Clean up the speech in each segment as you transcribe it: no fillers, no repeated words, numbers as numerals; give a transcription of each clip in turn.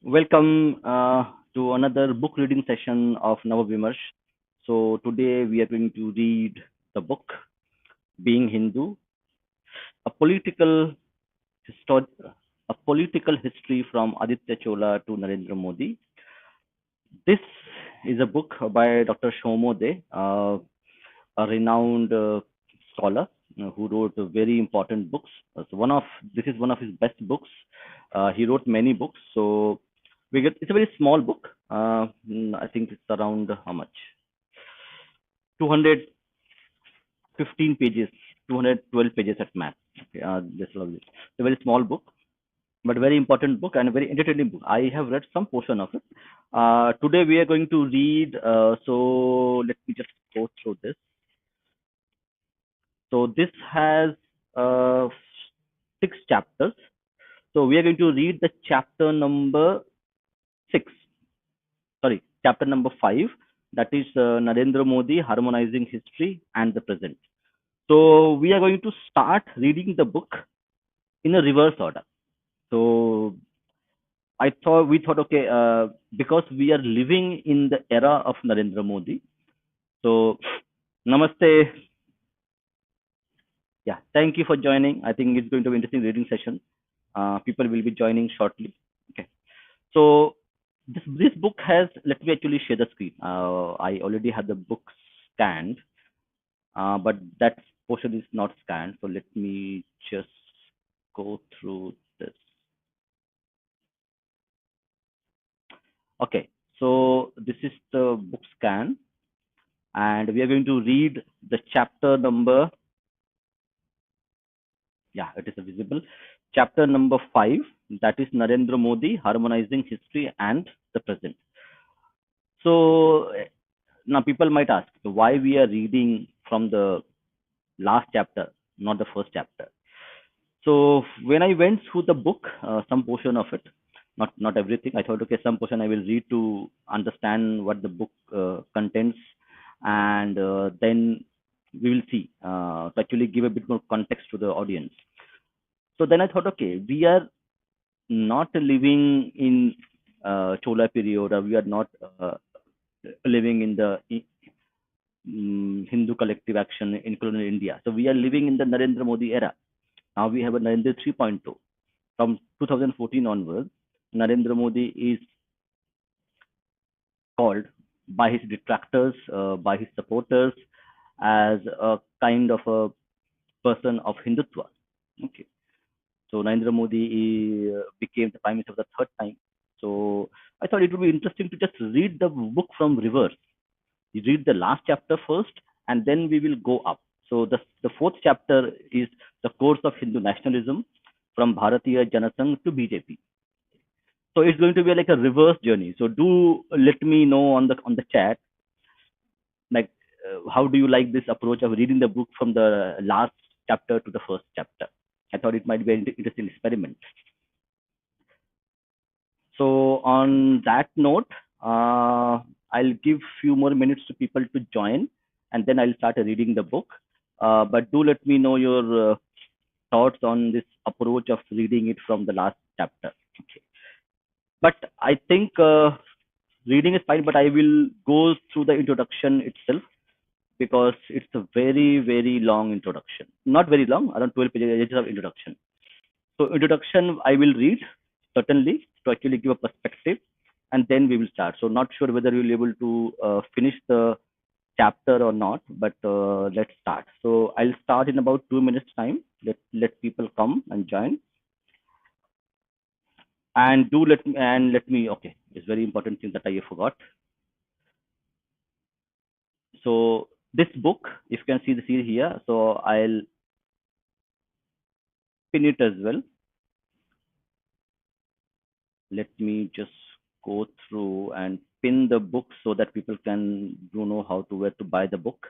Welcome to another book reading session of Navavimarsh. So today we are going to read the book Being Hindu, a political histor- a political history from Aditya Chola to Narendra Modi. This is a book by Dr. Saumya Dey, a renowned scholar who wrote very important books. So this is one of his best books. He wrote many books, so it's a very small book. I think it's around how much? 215 pages, 212 pages at max. Okay, this lovely. It's a very small book, but very important book and a very entertaining book. I have read some portion of it. Today we are going to read. So let me just go through this. So this has uh, 6 chapters. So we are going to read the chapter number 6. Sorry, chapter number 5. That is Narendra Modi harmonizing history and the present. So we are going to start reading the book in a reverse order. So we thought, okay, because we are living in the era of Narendra Modi. So namaste. Yeah, thank you for joining. I think it's going to be an interesting reading session. People will be joining shortly. Okay. So this book has. Let me actually share the screen. I already have the book scanned, but that portion is not scanned. So let me just go through this. Okay. So this is the book scan, and we are going to read the chapter number. Yeah, it is visible. Chapter number 5. That is Narendra Modi harmonizing history and the present. So now people might ask why we are reading from the last chapter, not the first chapter. So when I went through the book, some portion of it, not everything, I thought, okay, some portion I will read to understand what the book contains, and then we will see to actually give a bit more context to the audience. So then I thought, okay, we are not living in Chola period, or we are not living in the Hindu collective action in colonial India. So we are living in the Narendra Modi era. Now we have a Narendra 3.0. From 2014 onwards, Narendra Modi is called by his detractors, by his supporters, as a kind of a person of Hindutva. Okay. So Narendra Modi became the prime minister for the third time. So I thought it would be interesting to just read the book from reverse. You read the last chapter first, and then we will go up. So the fourth chapter is the course of Hindu nationalism from Bharatiya Janasangh to BJP. So it's going to be like a reverse journey. So do let me know on the chat, like how do you like this approach of reading the book from the last chapter to the first chapter? I thought it might be an interesting experiment. So on that note, I'll give few more minutes to people to join, and then I'll start reading the book. But do let me know your thoughts on this approach of reading it from the last chapter. Okay. But I think reading is fine, but I will go through the introduction itself because it's a very, very long introduction. Not very long, around 12 pages of introduction. So introduction I will read certainly to actually give a perspective, and then we will start. So not sure whether we will be able to finish the chapter or not, but let's start. So I'll start in about 2 minutes time. Let people come and join, and let me. Okay, it's very important thing that I forgot. So this book, if you can see the series here, so I'll pin it as well. Let me just go through and pin the book so that people can know how to where to buy the book.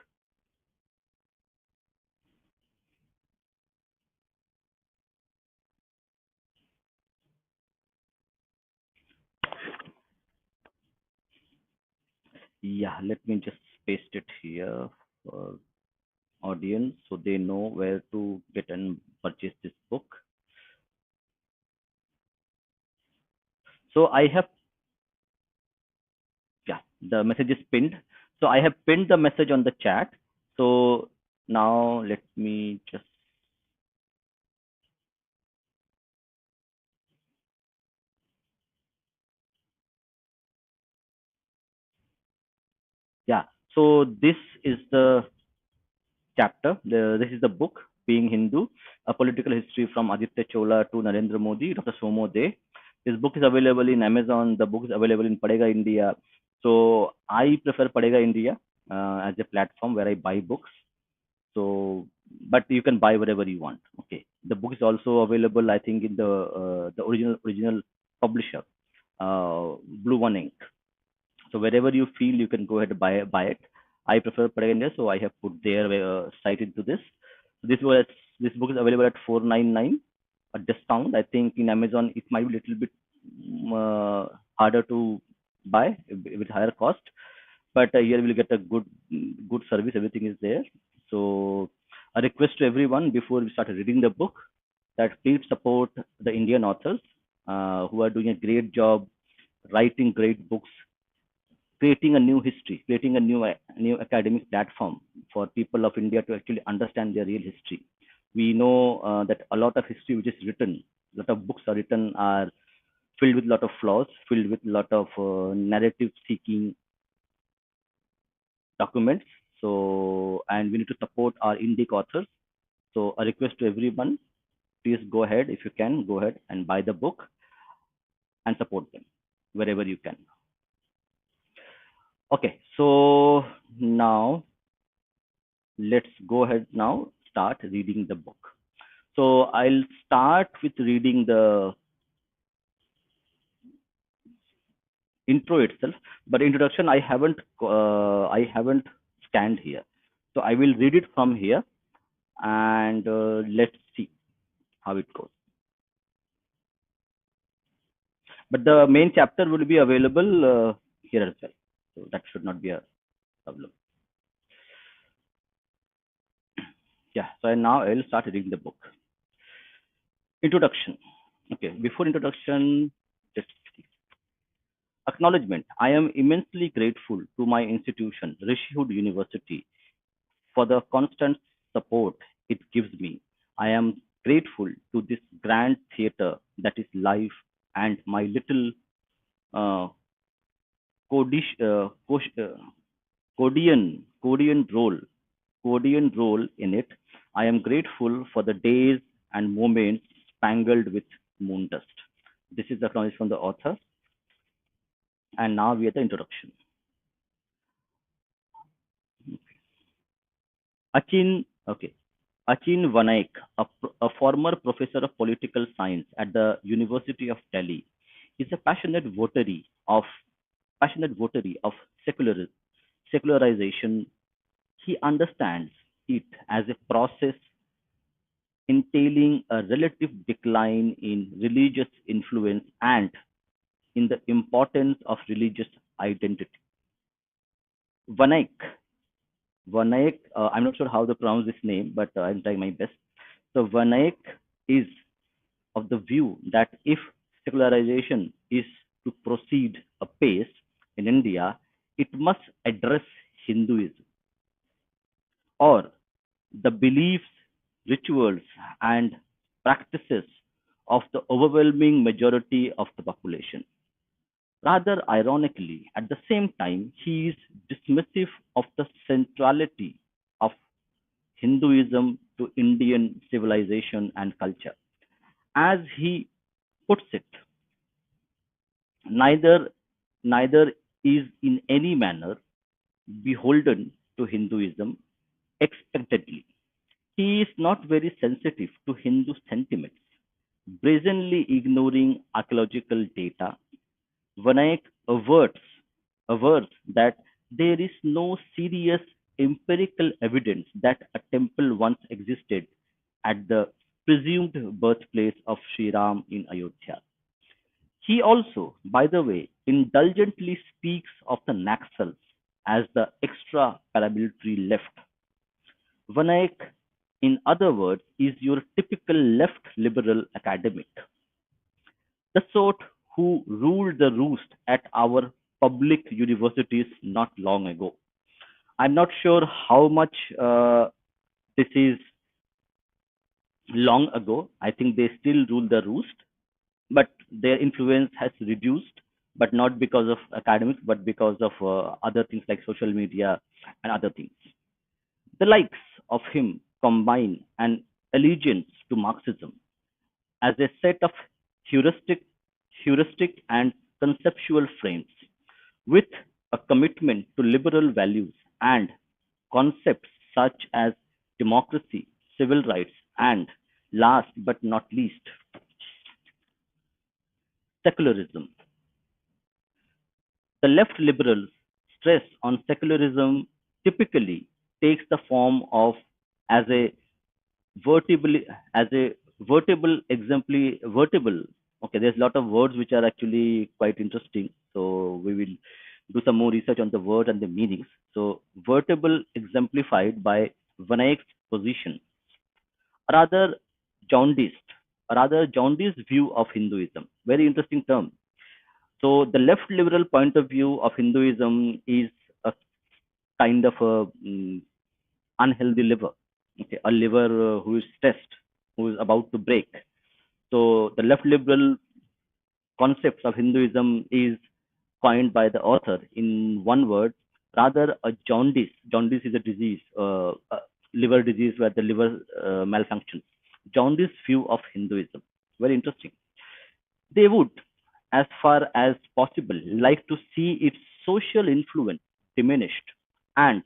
Yeah, let me just paste it here for audience so they know where to get and purchase this book. So I have, yeah, the message is pinned. So I have pinned the message on the chat. So now let me just, yeah. So this is the chapter. This is the book, Being Hindu, A Political History from Aditya Chola to Narendra Modi, Dr. Saumya Dey. This book is available in Amazon. The book is available in Padega India. So I prefer Padega India as a platform where I buy books. So, but you can buy whatever you want. Okay. The book is also available, I think, in the original publisher, Blue One Ink. So wherever you feel, you can go ahead and buy it. I prefer Paragon, so I have put their site into this. This was this book is available at 499 a discount. I think in Amazon it might be a little bit harder to buy with higher cost, but here we'll get a good service. Everything is there. So a request to everyone before we start reading the book that please support the Indian authors who are doing a great job writing great books, creating a new history, creating a new academic platform for people of India to actually understand their real history. We know that a lot of history which is written, a lot of books are written are filled with a lot of flaws, filled with a lot of narrative-seeking documents. So, and we need to support our Indic authors. So, a request to everyone: please go ahead, if you can, go ahead and buy the book and support them wherever you can. Okay, so now let's go ahead now start reading the book. So I'll start with reading the intro itself, but introduction I haven't scanned here. So I will read it from here and let's see how it goes. But the main chapter will be available here as well. So that should not be a problem. Yeah, so now I'll start reading the book. Introduction. Okay, before introduction, just acknowledgement. I am immensely grateful to my institution, Rishihood University, for the constant support it gives me. I am grateful to this grand theatre that is life and my little uh, codish, Codian role in it. I am grateful for the days and moments spangled with moon dust. This is the acknowledgement from the author. And now we are the introduction. Okay. Achin Vanaik, a former professor of political science at the University of Delhi, is a passionate votary of secularization. He understands it as a process entailing a relative decline in religious influence and in the importance of religious identity. Vanaik, I'm not sure how to pronounce this name, but I'm trying my best. So Vanaik is of the view that if secularization is to proceed apace in India, it must address Hinduism or the beliefs, rituals, and practices of the overwhelming majority of the population. Rather ironically, at the same time, he is dismissive of the centrality of Hinduism to Indian civilization and culture. As he puts it, neither neither is in any manner beholden to Hinduism expectedly. He is not very sensitive to Hindu sentiments, brazenly ignoring archaeological data. Vanayak averts that there is no serious empirical evidence that a temple once existed at the presumed birthplace of Sri Ram in Ayodhya. He also, by the way, indulgently speaks of the Naxals as the extra paramilitary left. Vanayak, in other words, is your typical left liberal academic, the sort who ruled the roost at our public universities not long ago. I'm not sure how much this is long ago. I think they still rule the roost, but their influence has reduced, but not because of academics, but because of other things like social media and other things. The likes of him combine an allegiance to Marxism as a set of heuristic, heuristic and conceptual frames with a commitment to liberal values and concepts such as democracy, civil rights, and last but not least, secularism. The left liberals' stress on secularism typically takes the form of as a vertebral as a vertebral. Okay, there's a lot of words which are actually quite interesting. So we will do some more research on the word and the meanings. So vertebral exemplified by Vinayak's position, rather jaundiced, rather jaundiced view of Hinduism. Very interesting term. So the left liberal point of view of Hinduism is a kind of a unhealthy liver. Okay, a liver who is stressed, who is about to break. So the left liberal concepts of Hinduism is coined by the author in one word, rather a jaundice. Jaundice is a disease, a liver disease where the liver malfunctions. Jaundice view of Hinduism. Very interesting. They would, as far as possible, like to see its social influence diminished and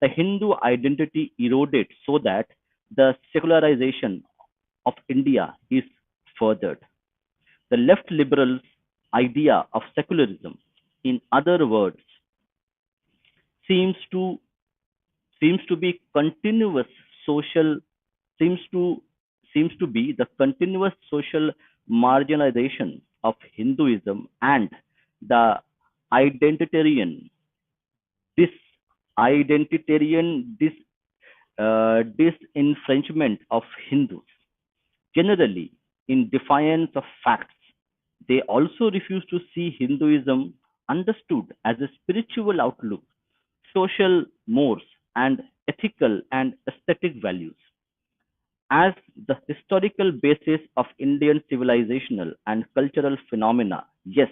the Hindu identity eroded so that the secularization of India is furthered. The left liberals' idea of secularism, in other words, seems to seems to be continuous social seems to seems to be the continuous social marginalization of Hinduism and the identitarian this identitarian disenfranchisement of Hindus. Generally, in defiance of facts, they also refuse to see Hinduism understood as a spiritual outlook, social mores, and ethical and aesthetic values as the historical basis of Indian civilizational and cultural phenomena. Yes,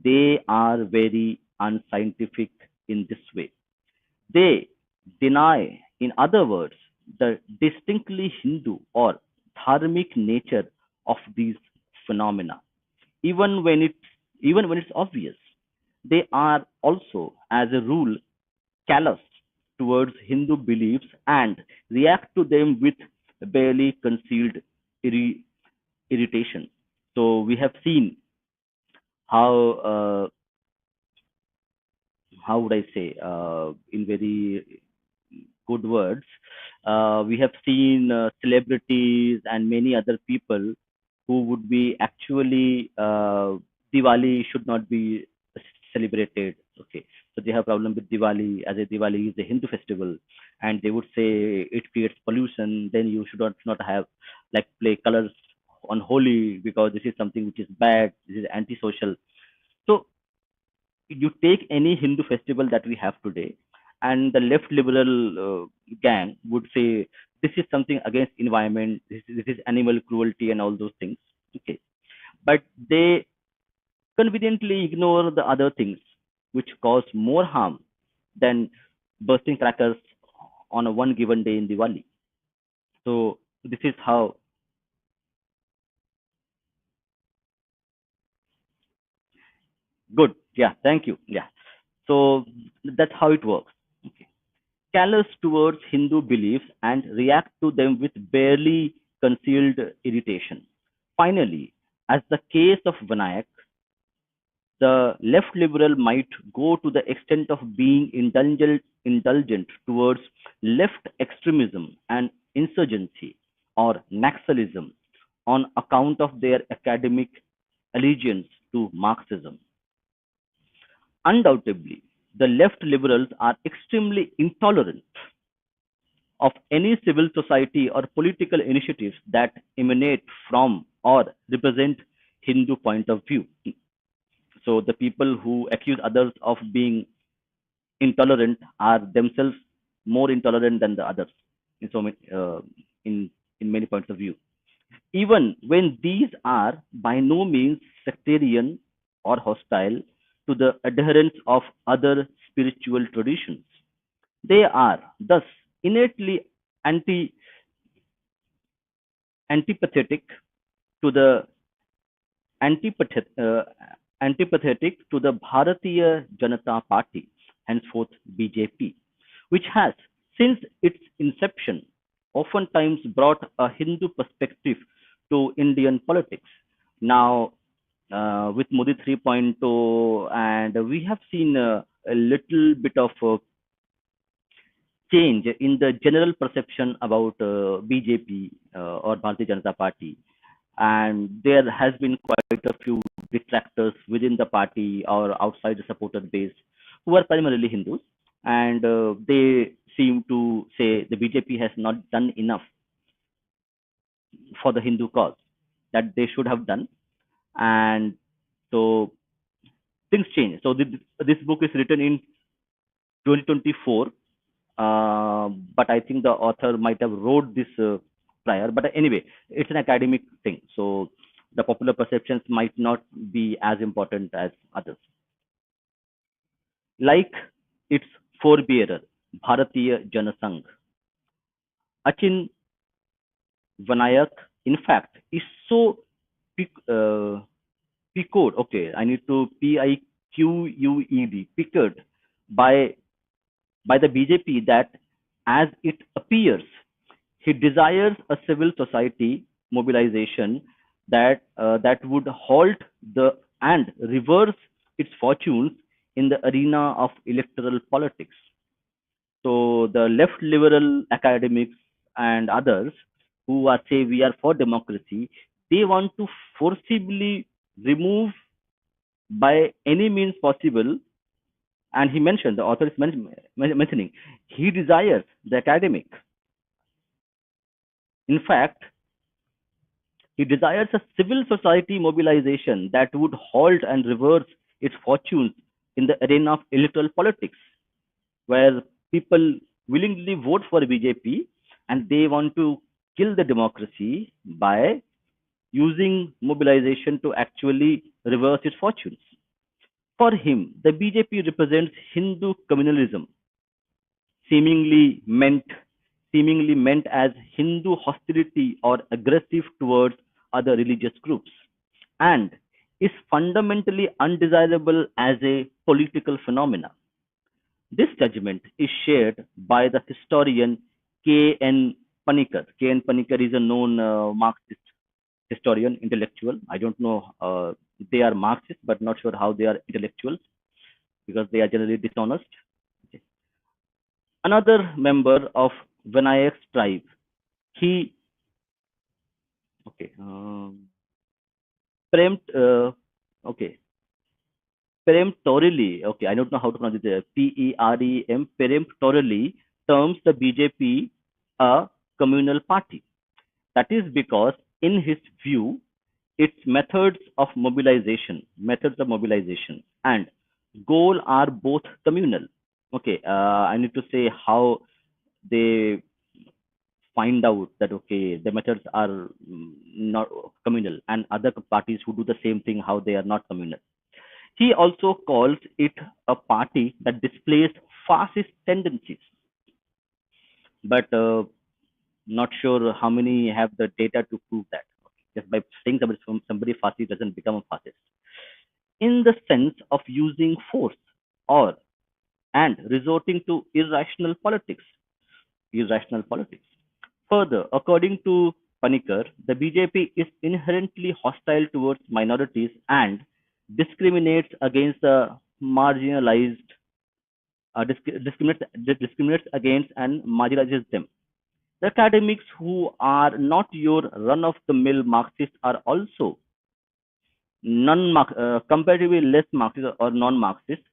they are very unscientific in this way. They deny, in other words, the distinctly Hindu or dharmic nature of these phenomena, even when it's even when it's obvious. They are also, as a rule, callous towards Hindu beliefs and react to them with barely concealed irri- irritation. So we have seen how how would I say, in very good words, we have seen celebrities and many other people who would be actually Diwali should not be celebrated. Okay, so they have problem with Diwali as a Diwali is a Hindu festival, and they would say it creates pollution. Then you should not have like play colors on Holi because this is something which is bad. This is antisocial. So you take any Hindu festival that we have today, and the left liberal gang would say this is something against environment, this is animal cruelty and all those things. Okay, but they conveniently ignore the other things which cause more harm than bursting crackers on a one given day in Diwali. So this is how good. Yeah, thank you. Yeah, so that's how it works. Okay. Callous towards Hindu beliefs and react to them with barely concealed irritation. Finally, as the case of Vinayak, the left liberal might go to the extent of being indulgent towards left extremism and insurgency or Naxalism on account of their academic allegiance to Marxism. Undoubtedly, the left liberals are extremely intolerant of any civil society or political initiatives that emanate from or represent Hindu point of view. So the people who accuse others of being intolerant are themselves more intolerant than the others in so many in many points of view, even when these are by no means sectarian or hostile to the adherents of other spiritual traditions. They are thus innately anti antipathetic to the antipathetic, antipathetic to the Bharatiya Janata Party, henceforth BJP, which has, since its inception, oftentimes brought a Hindu perspective to Indian politics. Now, with Modi 3.0, and we have seen a little bit of change in the general perception about BJP or Bharatiya Janata Party, and there has been quite a few detractors within the party or outside the supporter base who are primarily Hindus, and they seem to say the BJP has not done enough for the Hindu cause that they should have done, and so things change. So this book is written in 2024, but I think the author might have wrote this prior. But anyway, it's an academic thing, so the popular perceptions might not be as important as others. Like its forebearer, Bharatiya Janasangh, Achin Vanayak, in fact, is so piqued. Okay, I need to piqued, piqued by the BJP that, as it appears, he desires a civil society mobilization that would halt the and reverse its fortunes in the arena of electoral politics. So the left liberal academics and others who are say we are for democracy, they want to forcibly remove by any means possible. And he mentioned, the author is mentioning, he desires the academic. In fact, he desires a civil society mobilization that would halt and reverse its fortunes in the arena of electoral politics, where people willingly vote for BJP and they want to kill the democracy by using mobilization to actually reverse its fortunes. For him, the BJP represents Hindu communalism, seemingly meant seemingly meant as Hindu hostility or aggressive towards other religious groups, and is fundamentally undesirable as a political phenomenon. This judgment is shared by the historian K.N. Panikkar. K.N. Panikkar is a known Marxist historian, intellectual. I don't know, they are Marxists, but not sure how they are intellectuals because they are generally dishonest. Okay. Another member of Vinayak's tribe, he okay, preempt, okay, peremptorily, okay, I don't know how to pronounce it, PEREM, peremptorily terms the BJP a communal party. That is because, in his view, its methods of mobilization and goal are both communal. Okay, I need to say how they find out that okay the methods are not communal, and other parties who do the same thing how they are not communal. He also calls it a party that displays fascist tendencies, but not sure how many have the data to prove that. Just by saying somebody fascist doesn't become a fascist. In the sense of using force or and resorting to irrational politics. Further, according to Panikkar, the BJP is inherently hostile towards minorities and discriminates against the marginalized, discriminates against and marginalizes them. The academics who are not your run-of-the-mill Marxists are also comparatively less Marxist or non-Marxist,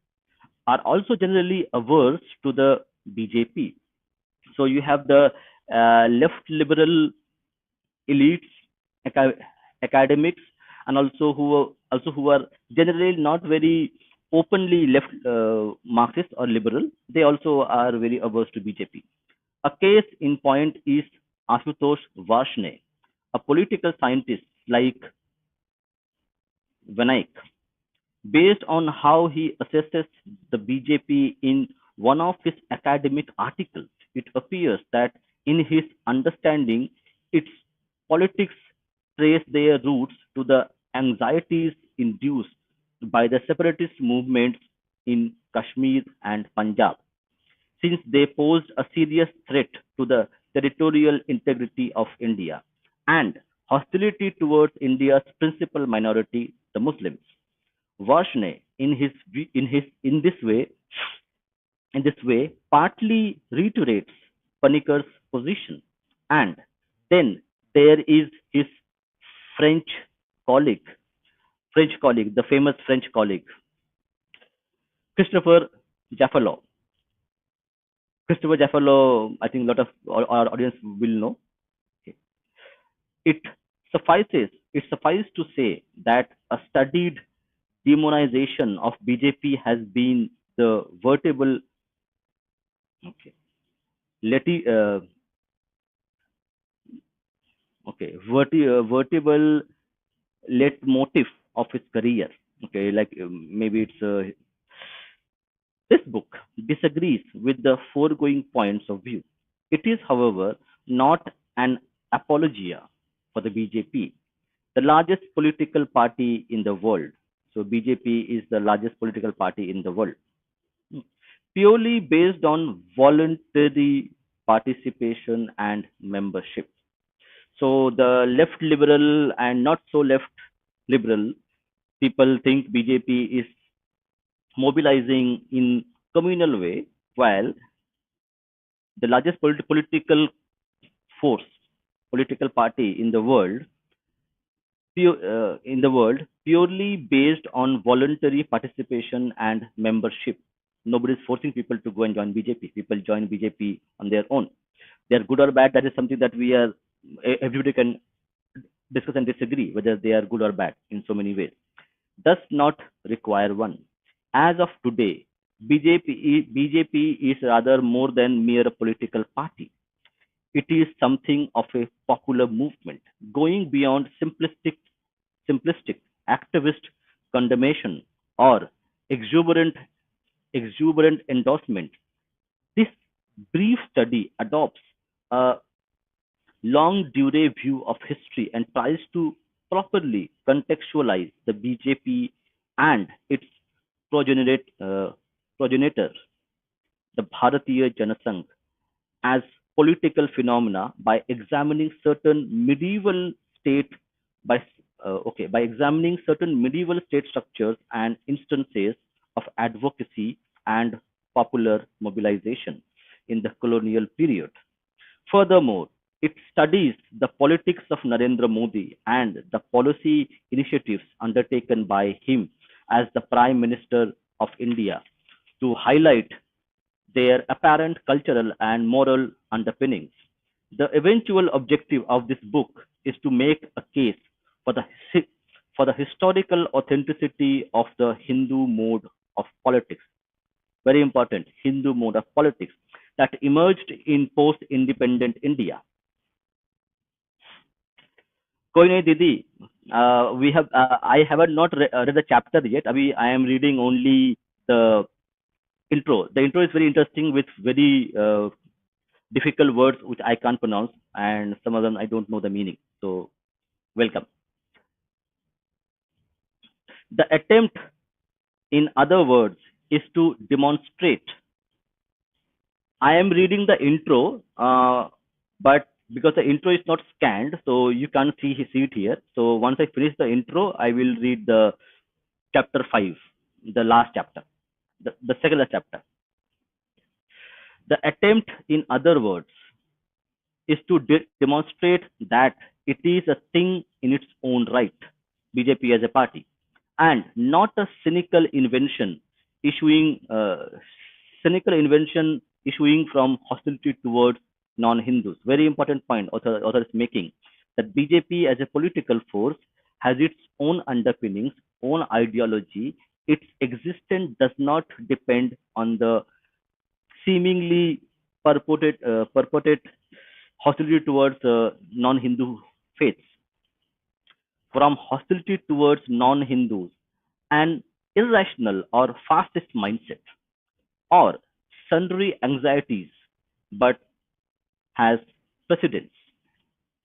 are also generally averse to the BJP. So you have the left liberal elites, academics, and also who are generally not very openly left Marxist or liberal. They also are very averse to BJP. A case in point is Ashutosh Varshney, a political scientist like Vinayak. Based on how he assesses the BJP in one of his academic articles, it appears that in his understanding, its politics trace their roots to the anxieties induced by the separatist movements in Kashmir and Punjab, since they posed a serious threat to the territorial integrity of India and hostility towards India's principal minority, the Muslims. Varshney, in this way, partly reiterates Panikkar's position, and then there is his French colleague, the famous French colleague, Christopher Jaffalo. Christopher Jaffalo, I think a lot of our audience will know. Okay. It it suffices to say that a studied demonization of BJP has been the okay, leti, uh, vertebral leitmotif of his career. Okay, like maybe it's this book disagrees with the foregoing points of view. It is, however, not an apologia for the BJP, the largest political party in the world. So BJP is the largest political party in the world, purely based on voluntary participation and membership. So the left liberal and not so left liberal people think BJP is mobilizing in communal way, while the largest force, political party in the world, purely based on voluntary participation and membership. Nobody is forcing people to go and join BJP. People join BJP on their own. They are good or bad. That is something that everybody can discuss and disagree whether they are good or bad in so many ways. Does not require one. As of today, BJP is rather more than mere political party. It is something of a popular movement, going beyond simplistic activist condemnation or exuberant endorsement. This brief study adopts a longue durée view of history and tries to properly contextualize the BJP and its progenitor, the Bharatiya Janasangh, as political phenomena by examining certain medieval state by by examining certain medieval state structures and instances of advocacy and popular mobilization in the colonial period. Furthermore, it studies the politics of Narendra Modi and the policy initiatives undertaken by him as the Prime Minister of India to highlight their apparent cultural and moral underpinnings. The eventual objective of this book is to make a case for the historical authenticity of the Hindu mode of politics. Very important, Hindu mode of politics that emerged in post-independent India. कोई नहीं दीदी, we have I haven't not read the chapter yet. I am reading only the intro. The intro is very interesting with very difficult words which I can't pronounce, and some of them I don't know the meaning. So welcome. The attempt, in other words, is to demonstrate. I am reading the intro, but because the intro is not scanned, so you can't see it here. So once I finish the intro, I will read the chapter 5, the last chapter, the second last chapter. The attempt, in other words, is to demonstrate that it is a thing in its own right, BJP as a party, and not a issuing cynical invention issuing from hostility towards non-Hindus. Very important point author is making, that BJP as a political force has its own underpinnings, own ideology. Its existence does not depend on the seemingly purported hostility towards non-Hindu faiths, from hostility towards non-Hindus, an irrational or fascist mindset, or sundry anxieties, but has precedence.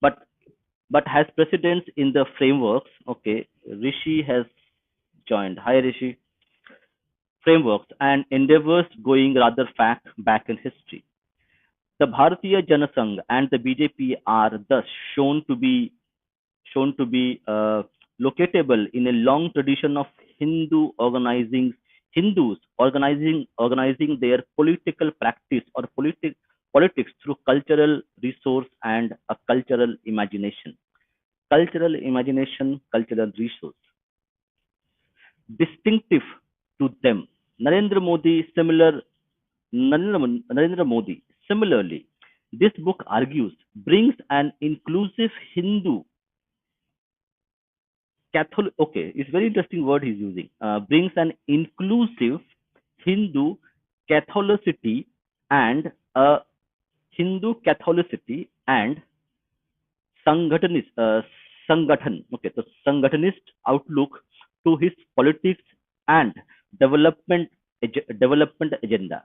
But has precedence in the frameworks. Okay, Rishi has joined. Hi, Rishi. Frameworks and endeavors going rather back in history. The Bharatiya Janasangh and the BJP are thus shown to be locatable in a long tradition of Hindus organizing their political practice or politics through cultural resource and a cultural resource distinctive to them. Narendra Modi, Narendra Modi, similarly, this book argues brings an inclusive Hindu Catholic. Okay, it's very interesting word he's using. Brings an inclusive Hindu Catholicity and a Hindu Catholicity and Sanghatanist, okay, so Sanghatanist outlook to his politics and development development agenda.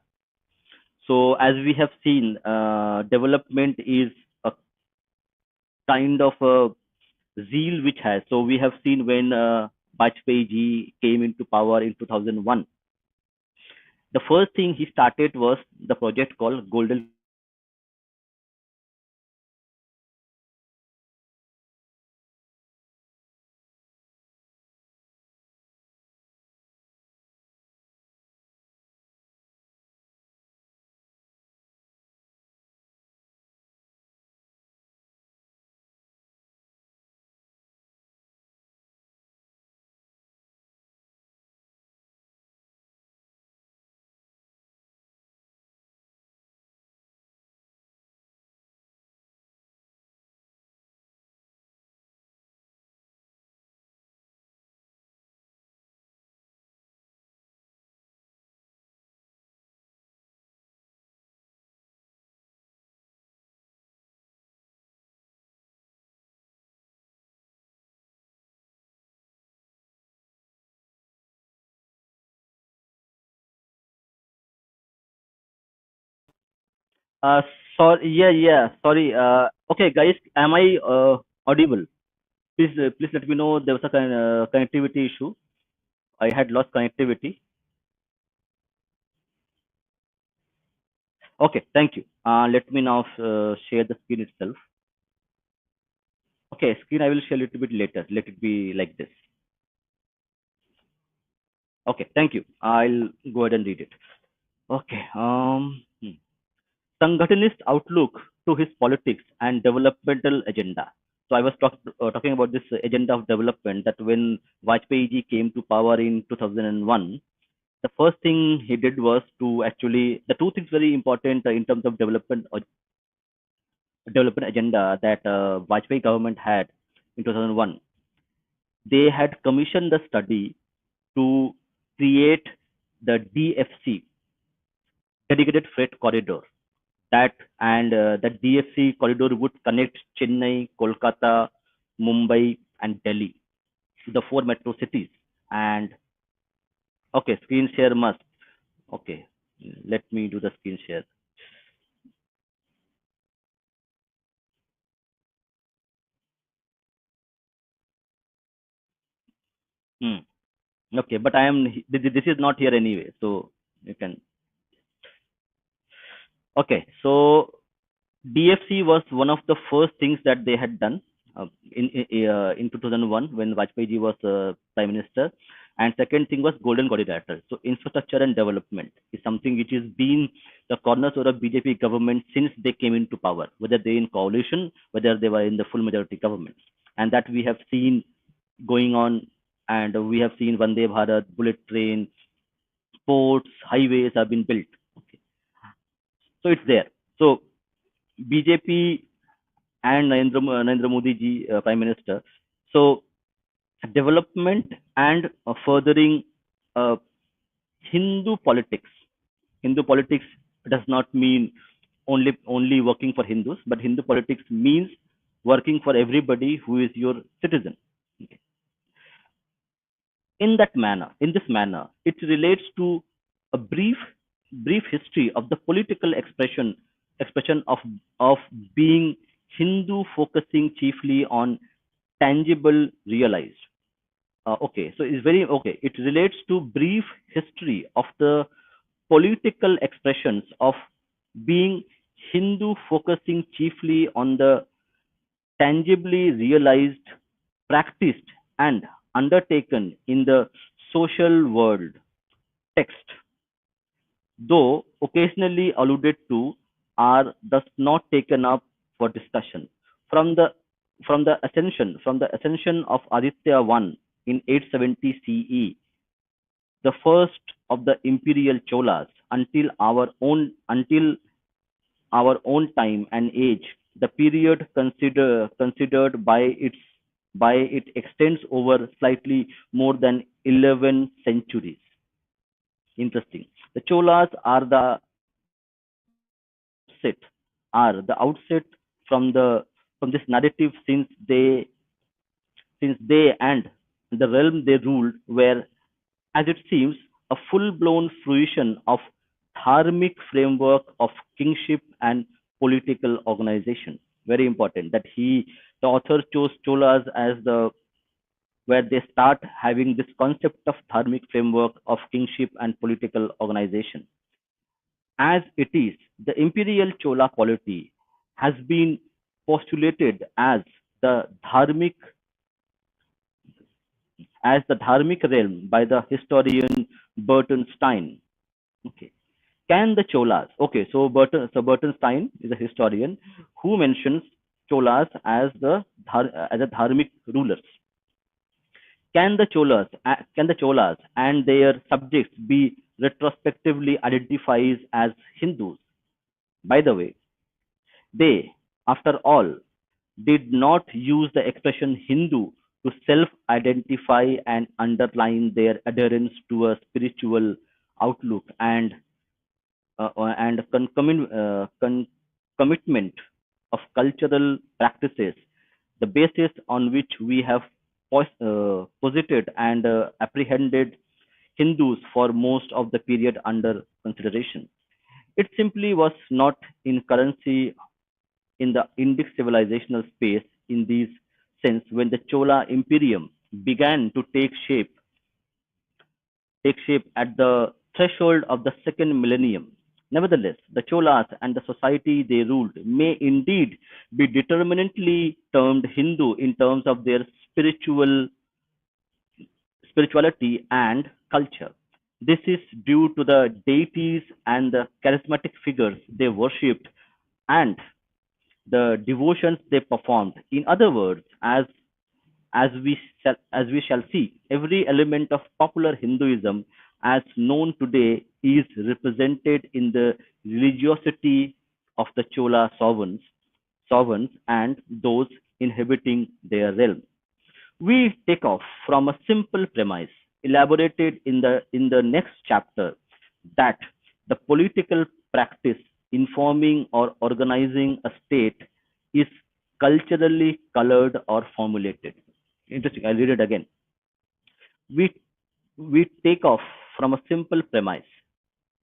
So, as we have seen, development is a kind of a zeal which has. So, we have seen when Bajpayee ji came into power in 2001, the first thing he started was the project called Golden. Uh, sorry, sorry. Okay, guys, am I audible? Please let me know. There was a connectivity issue. I had lost connectivity. Okay, thank you. Let me now share the screen itself. Okay, screen I will share a little bit later. Let it be like this. Okay, thank you. I'll go ahead and read it. Okay. Sanghatanist outlook to his politics and developmental agenda. So I was talking about this agenda of development that when Vajpayee ji came to power in 2001, the first thing he did was to actually the two things very important in terms of development agenda that Vajpayee government had in 2001. They had commissioned the study to create the DFC, dedicated freight corridor. That DFC corridor would connect Chennai, Kolkata, Mumbai, and Delhi, the four metro cities. And okay, screen share must. Okay, let me do the screen share. Hmm. Okay, but I am. This is not here anyway, so you can. Okay, so DFC was one of the first things that they had done in 2001 when Vajpayee ji was prime minister, and second thing was Golden Corridor. So infrastructure and development is something which has been the cornerstone of BJP government since they came into power, whether they in coalition, whether they were in the full majority government, and that we have seen going on, and we have seen Vande Bharat, bullet train, ports, highways have been built. Okay. So it's there. So BJP and Narendra Modi ji, Prime Minister. So development and furthering uh, Hindu politics. Hindu politics does not mean only working for Hindus, but Hindu politics means working for everybody who is your citizen. Okay. In this manner, it relates to a brief history of the political expression of being Hindu, focusing chiefly on tangible realized. Okay, so it's very okay. It relates to brief history of the political expressions of being Hindu, focusing chiefly on the tangibly realized, practiced, and undertaken in the social world. Text, though occasionally alluded to, are thus not taken up for discussion. From the from the ascension of Aditya I in 870 CE, the first of the imperial Cholas, until our own time and age, the period considered by it extends over slightly more than 11 centuries. Interesting. The Cholas are the outset from this narrative, since they and the realm they ruled were, as it seems, a full-blown fruition of dharmic framework of kingship and political organization. Very important that the author chose Cholas as the where they start having this concept of dharmic framework of kingship and political organization. As it is, the imperial Chola polity has been postulated the dharmic as the dharmic realm by the historian Burton Stein. Okay. Can the Cholas? Okay, so Burton Stein is a historian who mentions Cholas as a dharmic rulers. Can the Cholas and their subjects be retrospectively identified as Hindus? By the way, they, after all, did not use the expression Hindu to self-identify and underline their adherence to a spiritual outlook and commitment of cultural practices, the basis on which we have posited and apprehended Hindus for most of the period under consideration. It simply was not in currency in the Indic civilizational space in this sense when the Chola Imperium began to take shape at the threshold of the second millennium. Nevertheless, the Cholas and the society they ruled may indeed be determinantly termed Hindu in terms of their spirituality and culture. This is due to the deities and the charismatic figures they worshipped and the devotions they performed. In other words, as we shall see, every element of popular Hinduism as known today is represented in the religiosity of the Chola sovereigns and those inhabiting their realm. We take off from a simple premise elaborated in the next chapter that the political practice informing or organizing a state is culturally colored or formulated. Interesting. I'll read it again. We we take off from a simple premise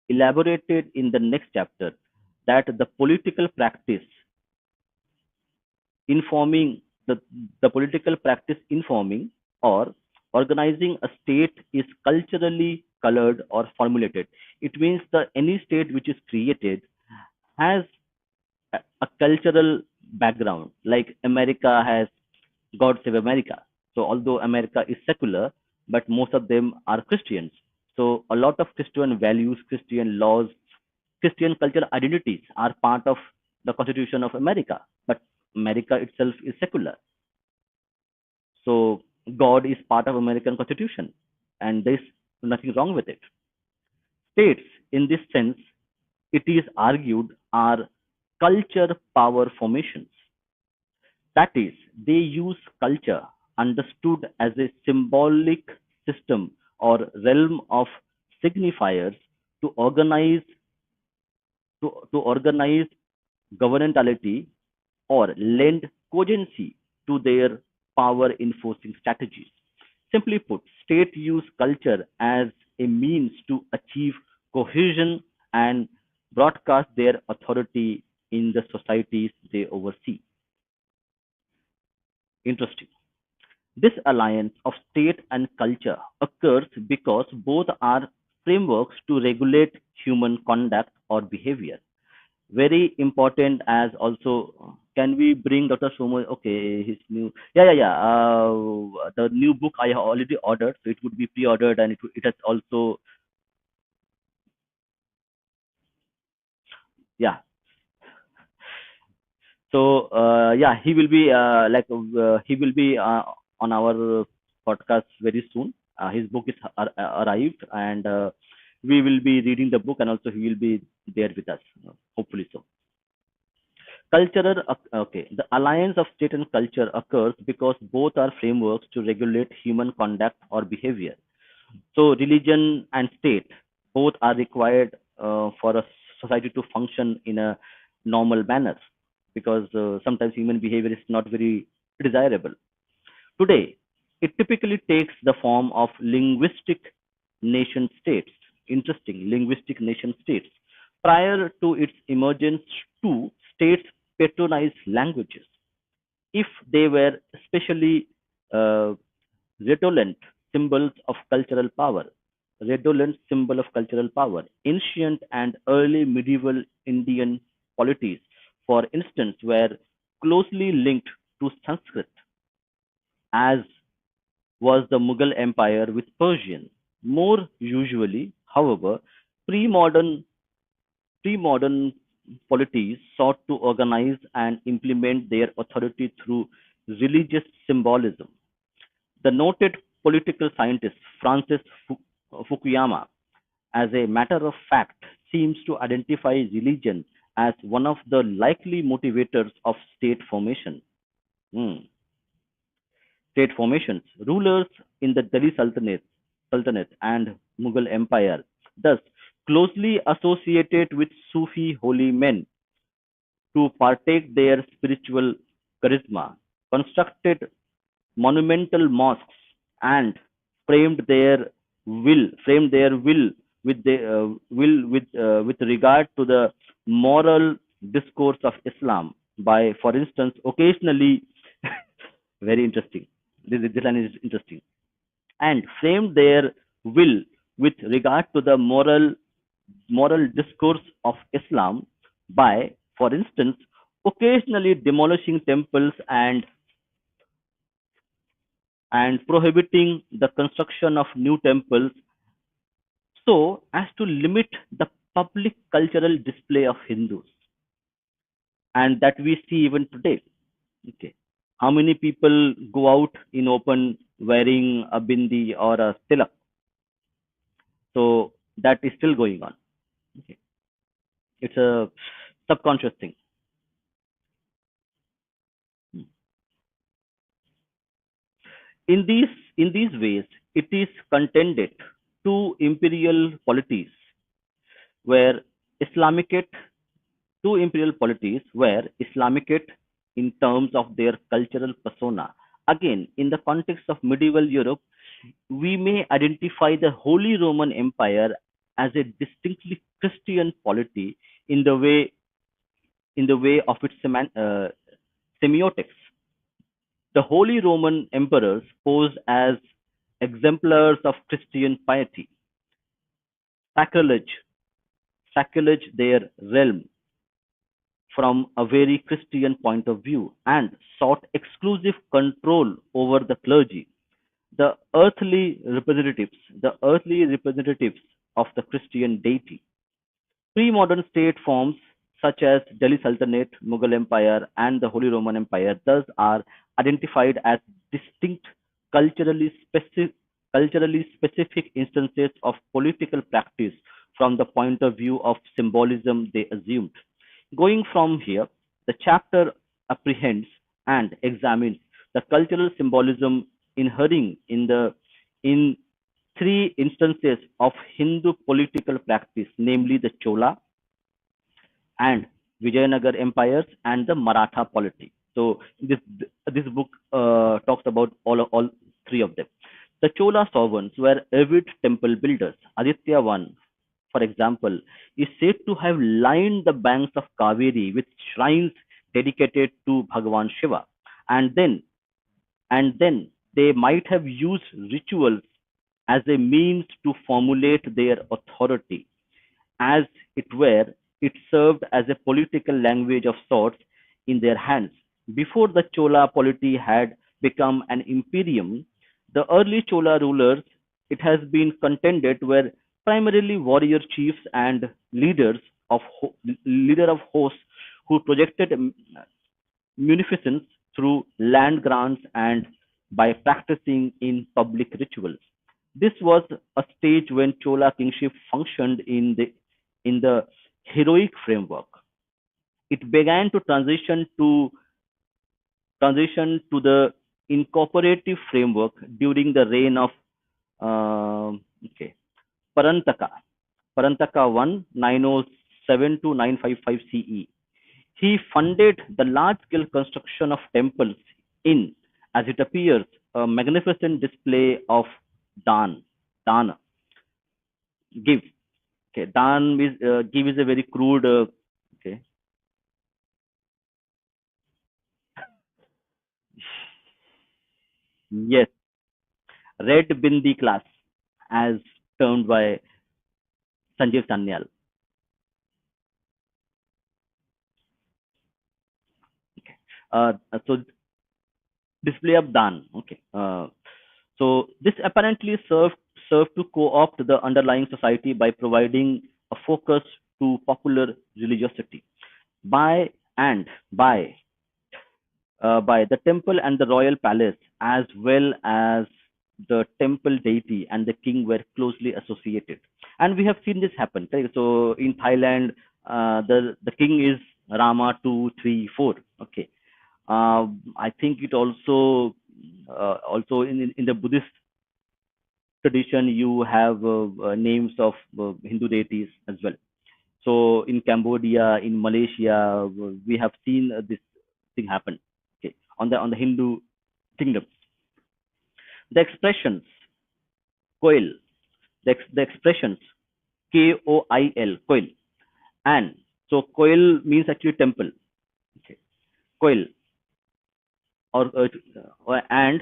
elaborated in the next chapter that the political practice informing the political practice informing or organizing a state is culturally colored or formulated. It means that any state which is created has a cultural background. Like America has God Save America. So although America is secular, but most of them are Christians. So a lot of Christian values, Christian laws, Christian cultural identities are part of the Constitution of America. But America itself is secular. So God is part of American Constitution, and there's nothing wrong with it. States, in this sense, it is argued, are culture power formations. That is, they use culture. understood as a symbolic system or realm of signifiers to organize governmentality or lend cogency to their power enforcing strategies. Simply put, states use culture as a means to achieve cohesion and broadcast their authority in the societies they oversee. Interesting. This alliance of state and culture occurs because both are frameworks to regulate human conduct or behavior. Very important. As also, can we bring Dr. Somo? Okay, his new, yeah. The new book I have already ordered, so it would be pre-ordered, and it has also, yeah. So yeah, he will be he will be on our podcast very soon. His book is arrived, and we will be reading the book, and also he will be there with us, hopefully so. Cultural, okay. The alliance of state and culture occurs because both are frameworks to regulate human conduct or behavior. So, religion and state both are required for a society to function in a normal manner, because sometimes human behavior is not very desirable. Today, it typically takes the form of linguistic nation states. Interesting, linguistic nation states. Prior to its emergence, two states patronized languages if they were especially uh, redolent symbols of cultural power. Redolent symbol of cultural power. Ancient and early medieval Indian polities, for instance, were closely linked to Sanskrit, as was the Mughal Empire with Persian. More usually, however, pre-modern pre-modern polities sought to organize and implement their authority through religious symbolism. The noted political scientist Francis Fukuyama, as a matter of fact, seems to identify religion as one of the likely motivators of state formation. Hmm. State formations. Rulers in the Delhi Sultanate and Mughal Empire, thus closely associated with Sufi holy men to partake their spiritual charisma, constructed monumental mosques, and framed their will with regard to the moral discourse of Islam by, for instance, occasionally, very interesting. This line is interesting, and framed their will with regard to the moral discourse of Islam by, for instance, occasionally demolishing temples and prohibiting the construction of new temples so as to limit the public cultural display of Hindus, and that we see even today. Okay. How many people go out in open wearing a bindi or a tilak? So that is still going on. Okay. It's a subconscious thing. In these ways, it is contended two imperial polities were Islamicate two imperial polities were Islamicate in terms of their cultural persona. Again, in the context of medieval Europe, we may identify the Holy Roman Empire as a distinctly Christian polity in the way of its semiotics. The Holy Roman emperors posed as exemplars of Christian piety, sacrilege, sacrilege their realm from a very Christian point of view, and sought exclusive control over the clergy, the earthly representatives of the Christian deity. Pre-modern state forms such as Delhi Sultanate, Mughal Empire, and the Holy Roman Empire thus are identified as distinct culturally specific, culturally specific instances of political practice from the point of view of symbolism they assumed. Going from here, the chapter apprehends and examines the cultural symbolism inhering in three instances of Hindu political practice, namely the Chola and Vijayanagar empires and the Maratha polity. So this book talks about all three of them. The Chola sovereigns were avid temple builders. Aditya I, for example, is said to have lined the banks of Kaveri with shrines dedicated to Bhagavan Shiva, and then they might have used rituals as a means to formulate their authority. As it were, it served as a political language of sorts in their hands. Before the Chola polity had become an imperium, the early Chola rulers, it has been contended, were primarily warrior chiefs and leader of hosts who projected munificence through land grants and by practicing in public rituals. This was a stage when Chola kingship functioned in the heroic framework. It began to transition to the incorporative framework during the reign of okay, Parantaka. Parantaka I, 907 to 955 CE. He funded the large-scale construction of temples in, as it appears, a magnificent display of dan, dana, give. Okay, dan is give is a very crude. Okay, yes, red bindi class, as termed by Sanjeev Sanyal. Okay, so display of dan. Okay, so this apparently served to co-opt the underlying society by providing a focus to popular religiosity. By and by the temple and the royal palace, as well as the temple deity and the king, were closely associated. And we have seen this happen. Correct? So in Thailand, the king is Rama 2, 3, 4. Okay, I think it also in the Buddhist tradition you have names of Hindu deities as well. So in Cambodia, in Malaysia, we have seen this thing happen. Okay, on the Hindu kingdoms, the expressions koil, the expressions Koil, koil, and so koil means actually temple. Okay, koil and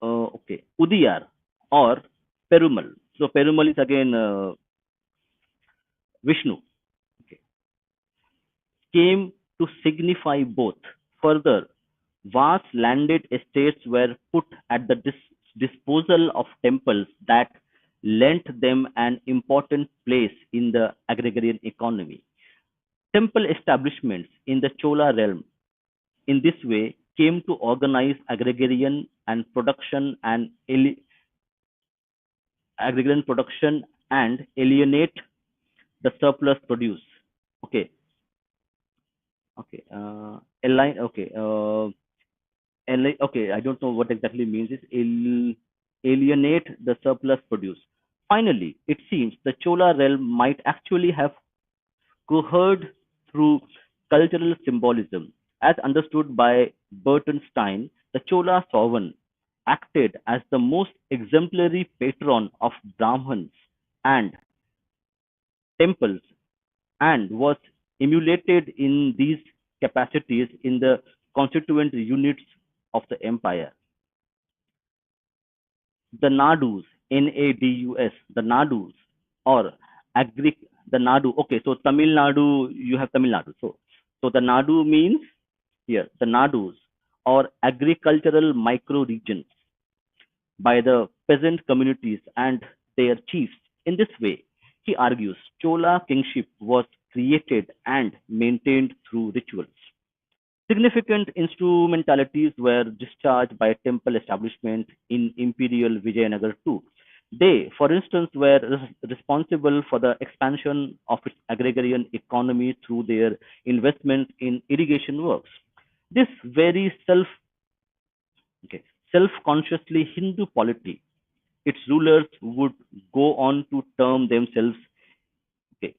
okay, Udiyar or Perumal. So Perumal is again Vishnu. Okay, came to signify both. Further, vast landed estates were put at the disposal of temples that lent them an important place in the agrarian economy. Temple establishments in the Chola realm in this way came to organize agrarian production and alienate the surplus produce. Okay, okay, okay, okay, I don't know what exactly means this. Alienate the surplus produce. Finally, it seems the Chola realm might actually have cohered through cultural symbolism. As understood by Bertenstein, the Chola sovereign acted as the most exemplary patron of Brahmins and temples and was emulated in these capacities in the constituent units of the empire. The Nadus, Nadus, the Nadus, or agri, the Nadu. Okay, so Tamil Nadu, you have Tamil Nadu. So the Nadu means here the Nadus or agricultural micro regions by the peasant communities and their chiefs. In this way, he argues, Chola kingship was created and maintained through rituals. Significant instrumentalities were discharged by temple establishment in Imperial Vijayanagar too. They, for instance, were responsible for the expansion of its agrarian economy through their investment in irrigation works. This very okay, self-consciously Hindu polity, its rulers would go on to term themselves okay,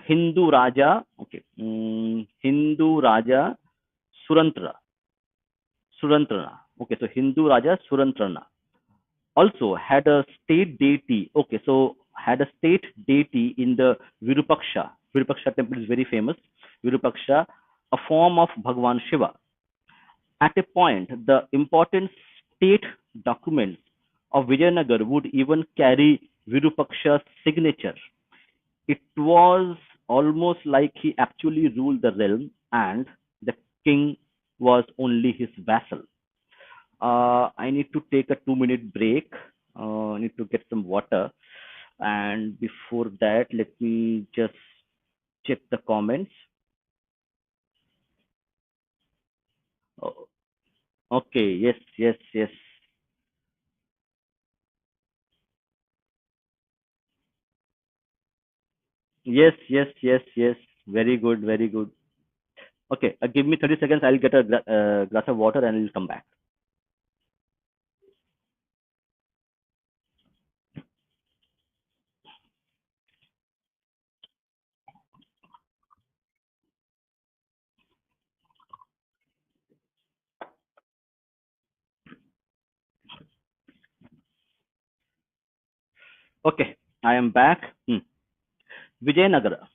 Hindu Raja, okay, Hindu Raja Surantra, Surantrana. Okay, so Hindu Raja Surantrana also had a state deity. Okay, so had a state deity in the Virupaksha. Virupaksha temple is very famous. Virupaksha, a form of Bhagwan Shiva. At a point, the important state documents of Vijayanagar would even carry Virupaksha's signature. It was almost like he actually ruled the realm and the king was only his vassal. I need to take a 2 minute break. I need to get some water. And before that, let me just check the comments. Oh, okay, yes, yes, yes. Yes, yes, yes, yes. Very good, very good. Okay, give me 30 seconds. I'll get a glass of water and I'll come back. Okay, I am back. Vijayanagara.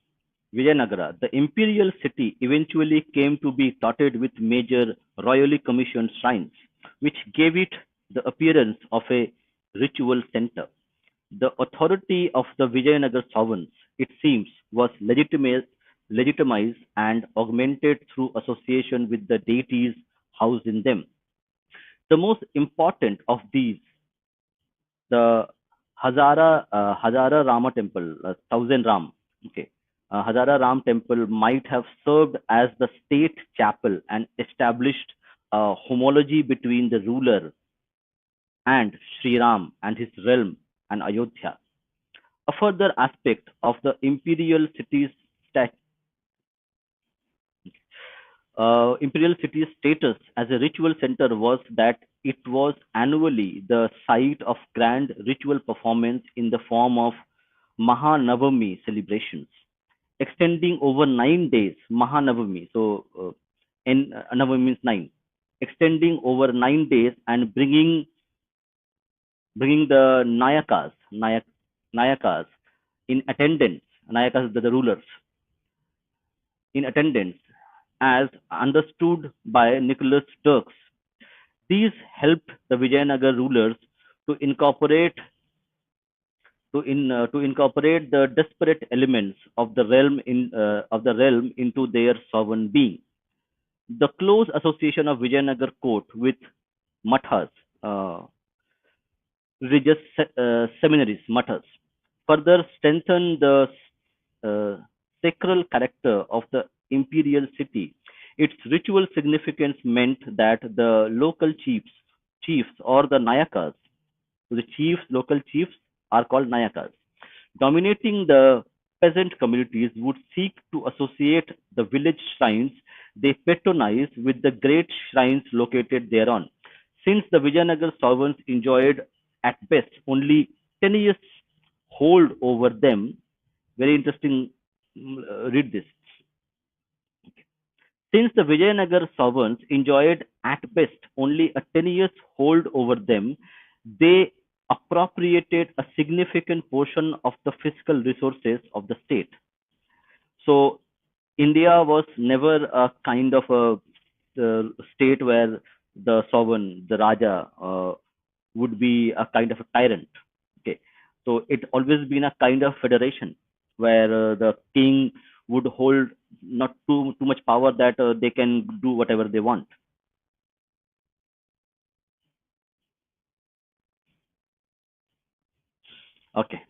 Vijayanagara, the imperial city, eventually came to be dotted with major royally commissioned shrines, which gave it the appearance of a ritual center. The authority of the Vijayanagar sovereigns, it seems, was legitimized and augmented through association with the deities housed in them. The most important of these, the Hazara Rama temple, Thousand Ram. Okay, Hazara Ram temple might have served as the state chapel and established a homology between the ruler and Sri Ram and his realm and Ayodhya. A further aspect of the imperial city's status as a ritual center was that it was annually the site of grand ritual performance in the form of Mahanavami celebrations, extending over 9 days. Mahanavami, so Navami means nine, extending over 9 days and bringing the Nayakas in attendance. Nayakas, the rulers, in attendance, as understood by Nicholas Turks. These helped the Vijayanagar rulers to incorporate the disparate elements of the realm into their sovereign being. The close association of Vijayanagar court with mathas, uh, religious mathas, further strengthened the uh, sacral character of the imperial city. Its ritual significance meant that the local chiefs or the Nayakas, the local chiefs are called Nayakas, dominating the peasant communities would seek to associate the village shrines they patronize with the great shrines located thereon. Since the Vijayanagar sovereigns enjoyed at best only 10 years hold over them, very interesting, read this. Since the Vijayanagar sovereigns enjoyed at best only a 10 years hold over them, they appropriated a significant portion of the fiscal resources of the state. So India was never a kind of a state where the sovereign, the Raja, would be a kind of a tyrant. Okay, so it always been a kind of federation where the king would hold not too much power that they can do whatever they want. Okay.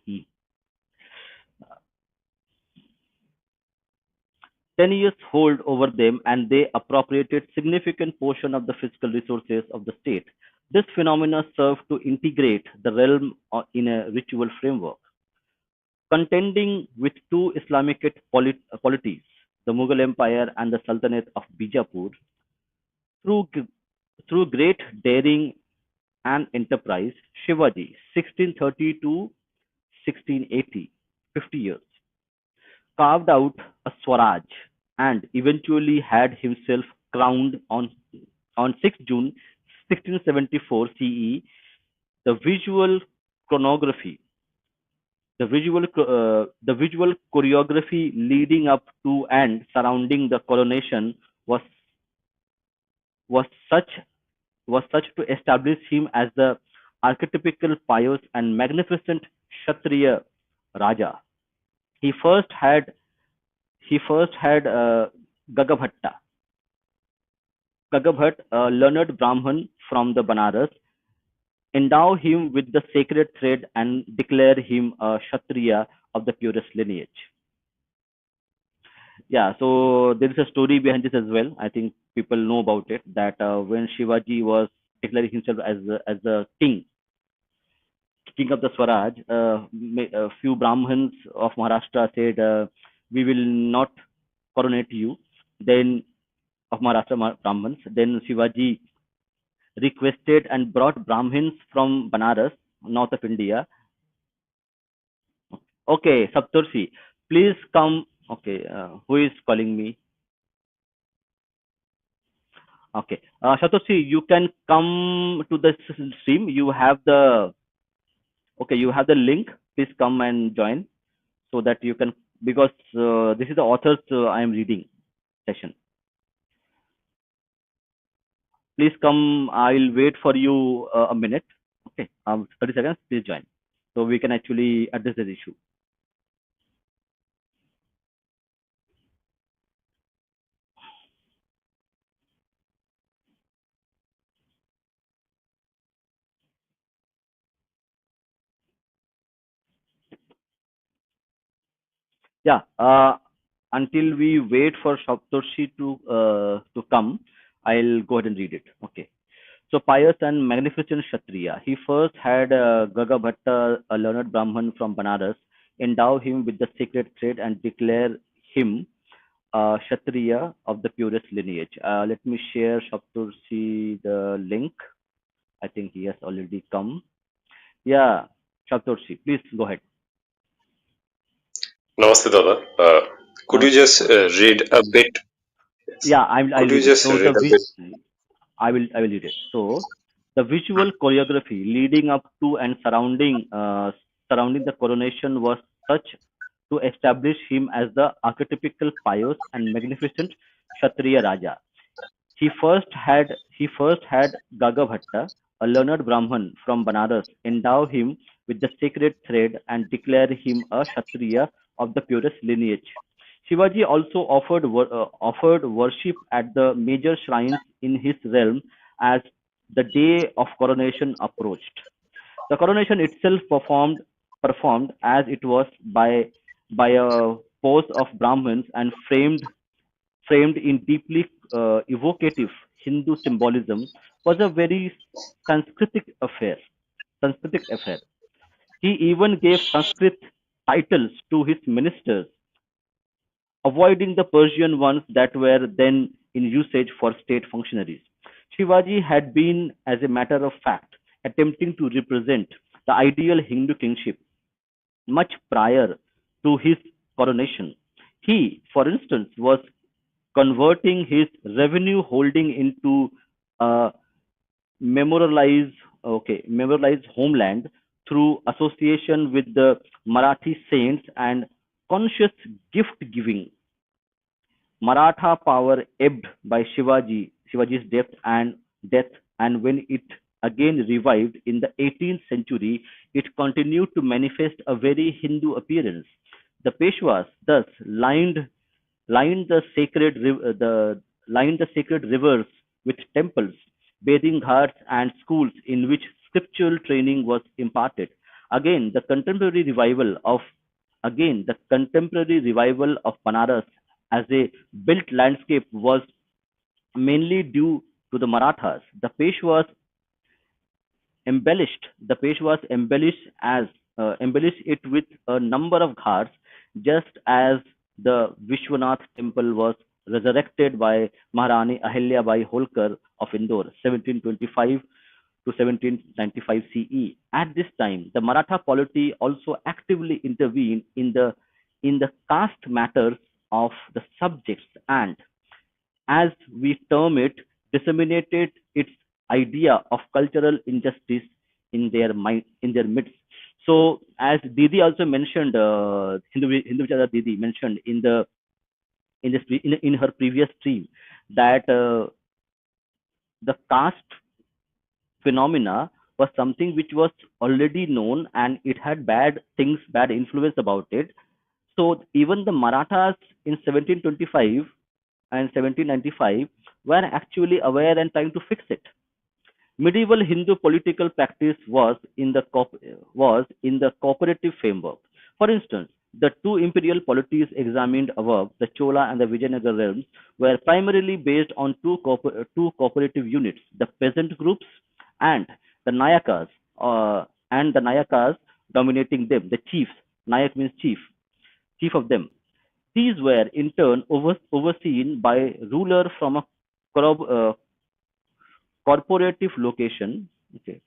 10 years hold over them and they appropriated significant portion of the fiscal resources of the state. This phenomena served to integrate the realm in a ritual framework. Contending with two Islamic polities, the Mughal Empire and the Sultanate of Bijapur, Through, through great daring and enterprise, Shivaji, 1630 to 1680, 50 years, carved out a Swaraj and eventually had himself crowned on 6 June 1674 CE. The visual chronography, the visual choreography leading up to and surrounding the coronation was was such was such to establish him as the archetypical pious and magnificent Kshatriya Raja. He first had he first had Gagabhatta, Gagabhat, a learned Brahmin from the Banaras, endow him with the sacred thread and declare him a Kshatriya of the purest lineage. Yeah, so there is a story behind this as well. I think people know about it that when Shivaji was declaring himself as the king of the Swaraj, a few Brahmins of Maharashtra said, "We will not coronate you." Then of Maharashtra Brahmins, then Shivaji requested and brought Brahmins from Banaras, north of India. Okay, Saptarshi, please come. Okay, who is calling me? Okay, Saptarshi, you can come to the stream. You have the link. Please come and join so that you can, because this is the author's I am reading session. Please come. I'll wait for you a minute. Okay, 30 seconds. Please join so we can actually address this issue. Yeah. Until we wait for Saptarshi to come, I'll go ahead and read it. Okay. So pious and magnificent Kshatriya. He first had Gagabhatta, a learned Brahman from Banaras, endow him with the sacred thread and declare him Kshatriya of the purest lineage. Let me share Saptarshi the link. I think he has already come. Yeah, Saptarshi, please go ahead. Namaste, Dada. Could you Namaste. just Namaste. read a bit? Yes. Yeah, I'll Could you read it. just So read a bit? I will read it. So the visual choreography leading up to and surrounding the coronation was such to establish him as the archetypical pious and magnificent Kshatriya Raja. He first had Gagabhatta, a learned Brahman from Banaras, endow him with the sacred thread and declare him a Kshatriya of the purest lineage. Shivaji also offered worship at the major shrines in his realm as the day of coronation approached. The coronation itself performed as it was by a pose of Brahmins and framed in deeply evocative Hindu symbolism, was a very Sanskritic affair. Sanskritic affair. He even gave Sanskrit titles to his ministers, avoiding the Persian ones that were then in usage for state functionaries. Shivaji had been, as a matter of fact, attempting to represent the ideal Hindu kingship much prior to his coronation. He, for instance, was converting his revenue holding into a memorialized homeland through association with the Marathi saints and conscious gift giving. Maratha power ebbed by Shivaji's death, and when it again revived in the 18th century, it continued to manifest a very Hindu appearance. The Peshwas thus lined the sacred rivers with temples, bathing ghats, and schools in which scriptural training was imparted. Again, the contemporary revival of Banaras as a built landscape was mainly due to the Marathas. The Peshwas it with a number of ghats, just as the Vishwanath temple was resurrected by Maharani Ahilya Bai Holkar of Indore, 1725 to 1795 CE. At this time, the Maratha polity also actively intervened in the caste matters of the subjects and, as we term it, disseminated its idea of cultural injustice in their midst. So, as Didi also mentioned, Hindu Vichara Didi mentioned in her previous stream that the caste phenomena was something which was already known and it had bad influence about it. So even the Marathas in 1725 and 1795 were actually aware and trying to fix it. Medieval Hindu political practice was in the cooperative framework. For instance, the two imperial polities examined above, the Chola and the Vijayanagar realms, were primarily based on two cooperative units, the peasant groups and the Nayakas, and the Nayakas dominating them, the chiefs. Nayak means chief of them. These were in turn overseen by ruler from a corporative okay,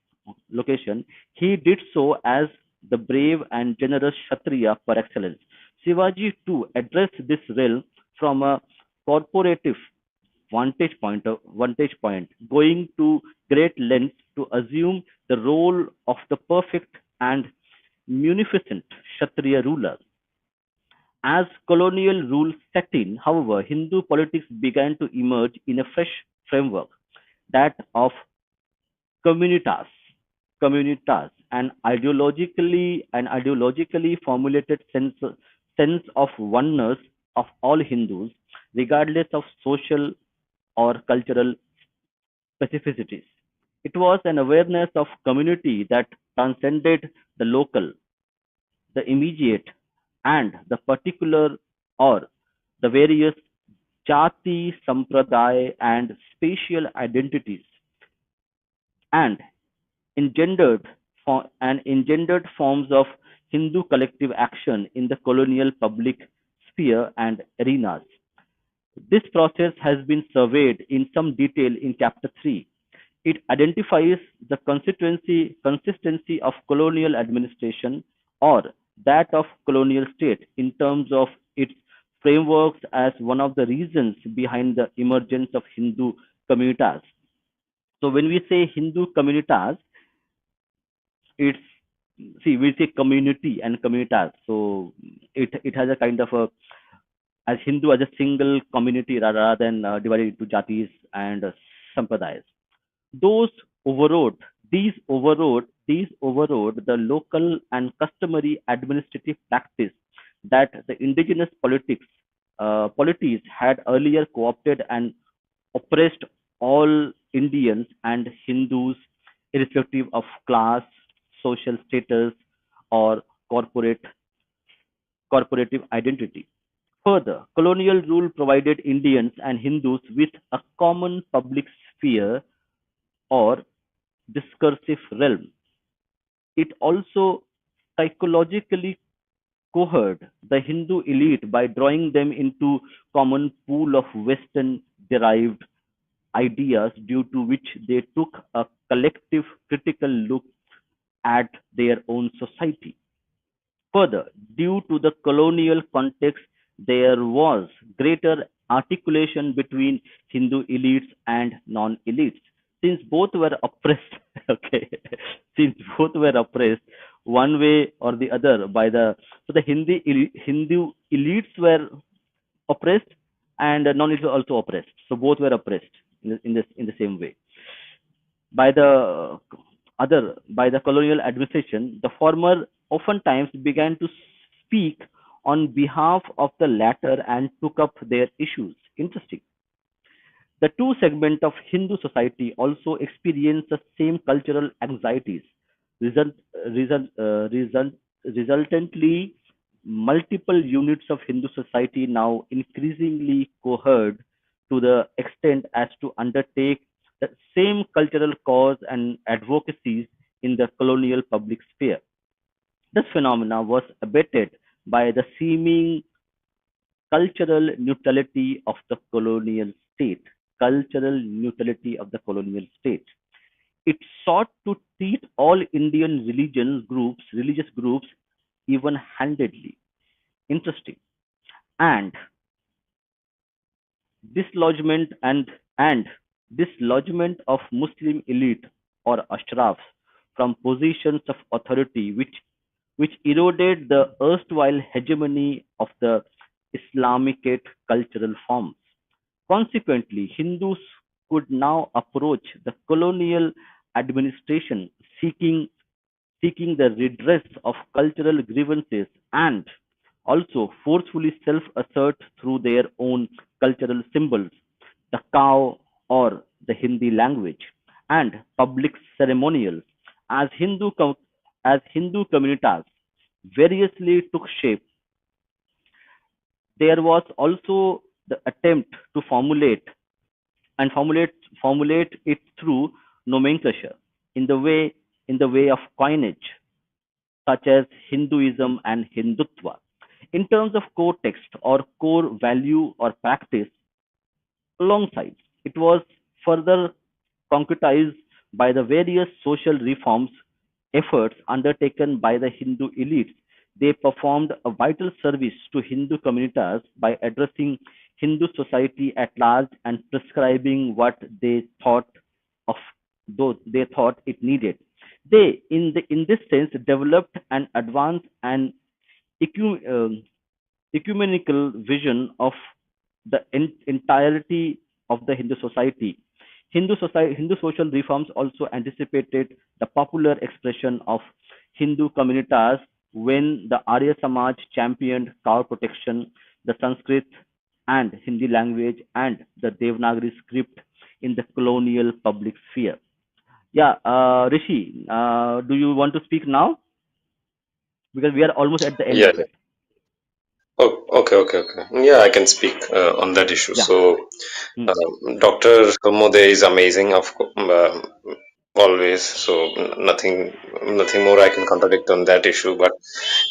location. He did so as the brave and generous Kshatriya par excellence. Shivaji too addressed this realm from a corporative vantage point, going to great lengths to assume the role of the perfect and munificent Kshatriya ruler. As colonial rule set in, however, Hindu politics began to emerge in a fresh framework, that of communitas, an ideologically formulated sense of oneness of all Hindus, regardless of social or cultural specificities. It was an awareness of community that transcended the local, the immediate, and the particular, or the various jati, sampradaya, and spatial identities, and engendered forms of Hindu collective action in the colonial public sphere and arenas. This process has been surveyed in some detail in Chapter 3. It identifies the consistency of colonial administration or that of colonial state in terms of its frameworks as one of the reasons behind the emergence of Hindu communitas. So when we say Hindu communitas, it's we say community and communitas. So it has a kind of a as Hindu as a single community rather than divided into jatis and sampradayas. Those overrode these overrode the local and customary administrative practice that the indigenous polities had earlier co-opted and oppressed all Indians and Hindus irrespective of class, social status, or corporate corporative identity. Further, colonial rule provided Indians and Hindus with a common public sphere or discursive realm. It also psychologically cohered the Hindu elite by drawing them into common pool of Western derived ideas due to which they took a collective critical look at their own society. Further, due to the colonial context, there was greater articulation between Hindu elites and non-elites. Since both were oppressed, okay, since both were oppressed one way or the other by the so the Hindu elites were oppressed and non-elites were also oppressed. So both were oppressed in the same way by the colonial administration. The former oftentimes began to speak on behalf of the latter and took up their issues. Interesting. The two segments of Hindu society also experience the same cultural anxieties. Result, result, resultantly, multiple units of Hindu society now increasingly cohered to the extent as to undertake the same cultural cause and advocacies in the colonial public sphere. This phenomena was abated by the seeming cultural neutrality of the colonial state. Cultural neutrality of the colonial state. It sought to treat all Indian religious groups even-handedly. Interesting. And dislodgement and dislodgement of Muslim elite or ashrafs from positions of authority, which eroded the erstwhile hegemony of the Islamicate cultural forms. Consequently, Hindus could now approach the colonial administration seeking the redress of cultural grievances and also forcefully self-assert through their own cultural symbols, the cow or the Hindi language, and public ceremonials. As Hindu communities variously took shape, there was also the attempt to and formulate it through nomenclature in the way of coinage, such as Hinduism and Hindutva. In terms of core text or core value or practice, alongside, it was further concretized by the various social reforms efforts undertaken by the Hindu elites. They performed a vital service to Hindu communities by addressing Hindu society at large and prescribing what they thought of those they thought it needed. They, in this sense, developed and advanced an ecu- um, ecumenical vision of the entirety of the Hindu society. Hindu social reforms also anticipated the popular expression of Hindu communities when the Arya Samaj championed cow protection, the Sanskrit and Hindi language, and the Devanagari script in the colonial public sphere. Yeah, Rishi, do you want to speak now? Because we are almost at the end Yeah. of it. Oh, okay. Yeah, I can speak on that issue. Yeah. So, Hmm. Dr. Modi is amazing, always. So, nothing more I can contradict on that issue. But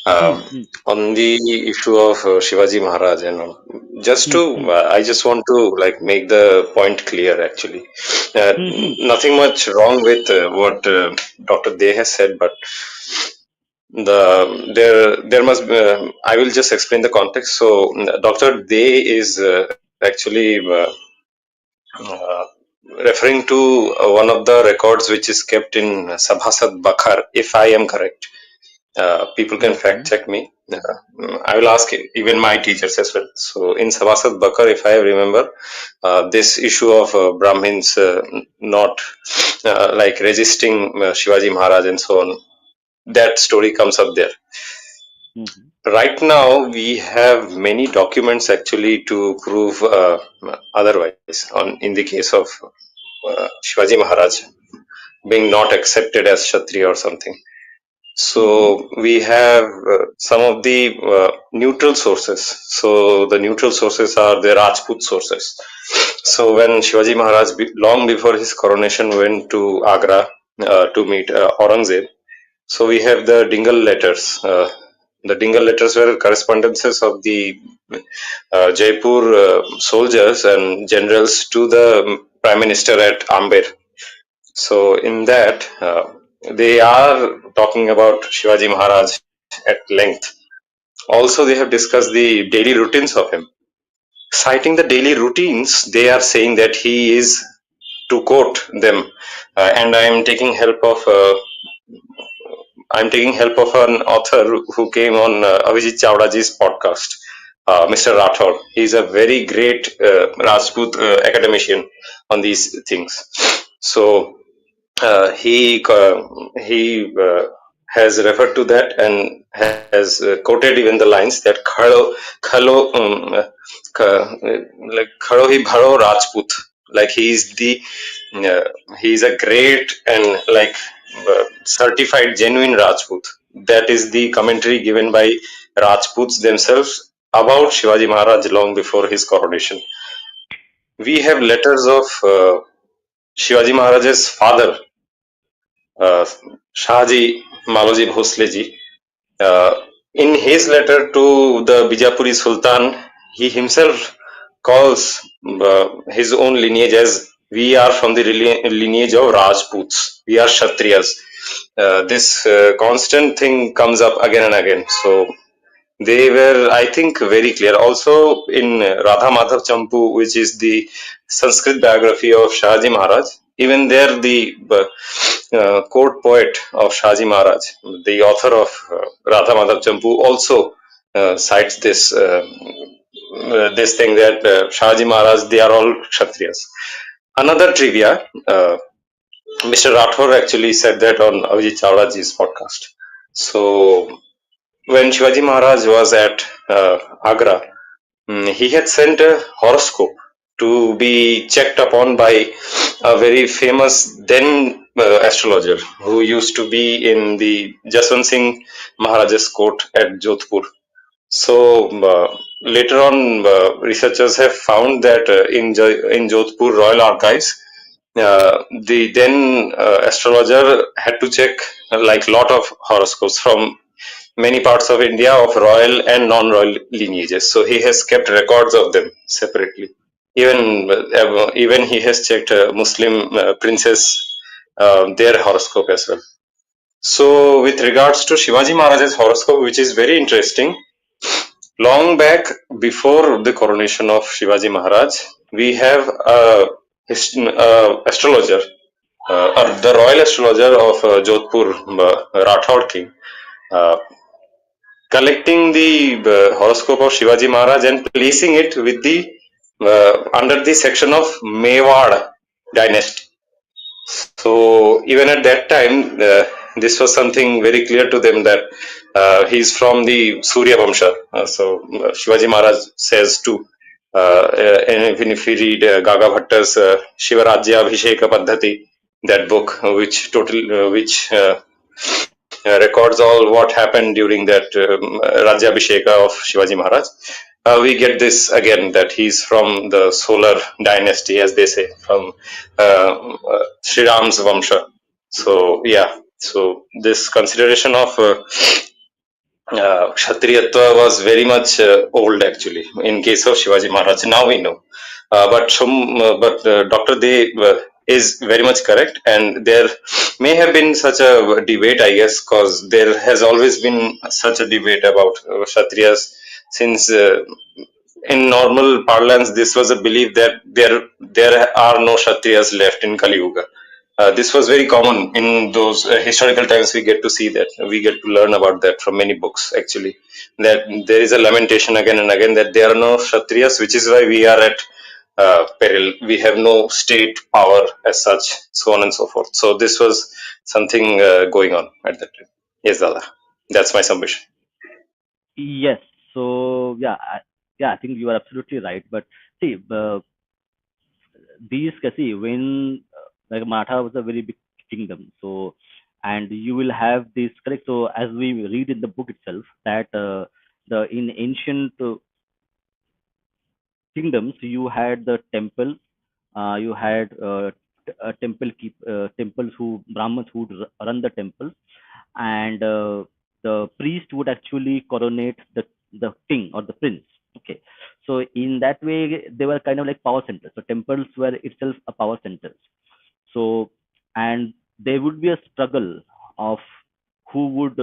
Hmm. um, Hmm. on the issue of Shivaji Maharaj, just Hmm. to, Hmm. I just want to like make the point clear. Actually, Hmm. Hmm. nothing much wrong with what Dr. Dey has said, but there must be, I will just explain the context. So Dr. Dey is actually uh, referring to one of the records which is kept in Sabhasad Bakar, if I am correct. People can fact Hmm. check me. I will ask even my teachers as well. So in Sabhasad Bakar, if I remember, this issue of Brahmins not like resisting Shivaji Maharaj and so on, that story comes up there. Hmm. Right now, we have many documents actually to prove otherwise. In the case of Shivaji Maharaj being not accepted as Kshatriya or something. Hmm. So we have some of the neutral sources. So the neutral sources are the Rajput sources. So when Shivaji Maharaj, long before his coronation, went to Agra to meet Aurangzeb, so we have the Dingle letters. The Dingle letters were correspondences of the Jaipur soldiers and generals to the Prime Minister at Amber. So in that, they are talking about Shivaji Maharaj at length. Also, they have discussed the daily routines of him. Citing the daily routines, they are saying that he is, to quote them, and I'm taking help of an author who came on Avijit Chawdaji's podcast, Mr. Rathod. He's a very great Rajput academician on these things. So he has referred to that and has quoted even the lines that khalo like kharo hi bharo Rajput, like uh, he is a great and like certified genuine Rajput. That is the commentary given by Rajputs themselves about Shivaji Maharaj long before his coronation. We have letters of Shivaji Maharaj's father, Shahji Maloji Bhosle ji. Uh, in his letter to the Bijapuri Sultan, he himself calls his own lineage as we are from the lineage of Rajputs. We are Kshatriyas. This constant thing comes up again and again. So they were, I think, very clear. Also, in Radha Madhav Champu, which is the Sanskrit biography of Shahaji Maharaj, even there the court poet of Shahaji Maharaj, the author of Radha Madhav Champu, also cites this thing that Shahaji Maharaj, they are all Kshatriyas. Another trivia, Mr. Rathore actually said that on Avijit Chawlaji's podcast. So when Shivaji Maharaj was at Agra, he had sent a horoscope to be checked upon by a very famous then astrologer who used to be in the Jaswant Singh Maharaj's court at Jodhpur. So later on, researchers have found that in Jodhpur Royal Archives, the then astrologer had to check like lot of horoscopes from many parts of India of royal and non-royal lineages. So he has kept records of them separately. Even he has checked Muslim princess their horoscope as well. So with regards to Shivaji Maharaj's horoscope, which is very interesting, long back before the coronation of Shivaji Maharaj, we have a astrologer, or the royal astrologer of Jodhpur, Rathod king, uh, collecting the horoscope of Shivaji Maharaj and placing it with the under the section of Mewad dynasty. So even at that time, this was something very clear to them that he's from the Surya Vamsha. Shivaji Maharaj says too. And even if we read Gaga Bhatta's Shivarajya Abhisheka Paddhati, that book, which records all what happened during that Rajyabhisheka of Shivaji Maharaj. We get this again that he's from the solar dynasty, as they say, from Sri Ram's Vamsha. So, yeah, so this consideration of Kshatriyatva was very much old actually in case of Shivaji Maharaj. Now we know. But Dr. De is very much correct, and there may have been such a debate, I guess, because there has always been such a debate about Kshatriyas since in normal parlance, this was a belief that there are no Kshatriyas left in Kali Yuga. This was very common in those historical times. We get to see that. We get to learn about that from many books, actually. That there is a lamentation again and again that there are no Kshatriyas, which is why we are at peril. We have no state power as such, so on and so forth. So this was something going on at that time. Yes, Dada. That's my submission. Yes. So yeah, yeah, I think you are absolutely right. But see, these see when like Maratha was a very big kingdom. So and you will have this correct. So as we read in the book itself that the in ancient kingdoms you had the temple, you had temples who Brahmins who would run the temples, and the priest would actually coronate the king or the prince. Okay, so in that way they were kind of like power centers. So temples were itself a power centers. So and there would be a struggle of who would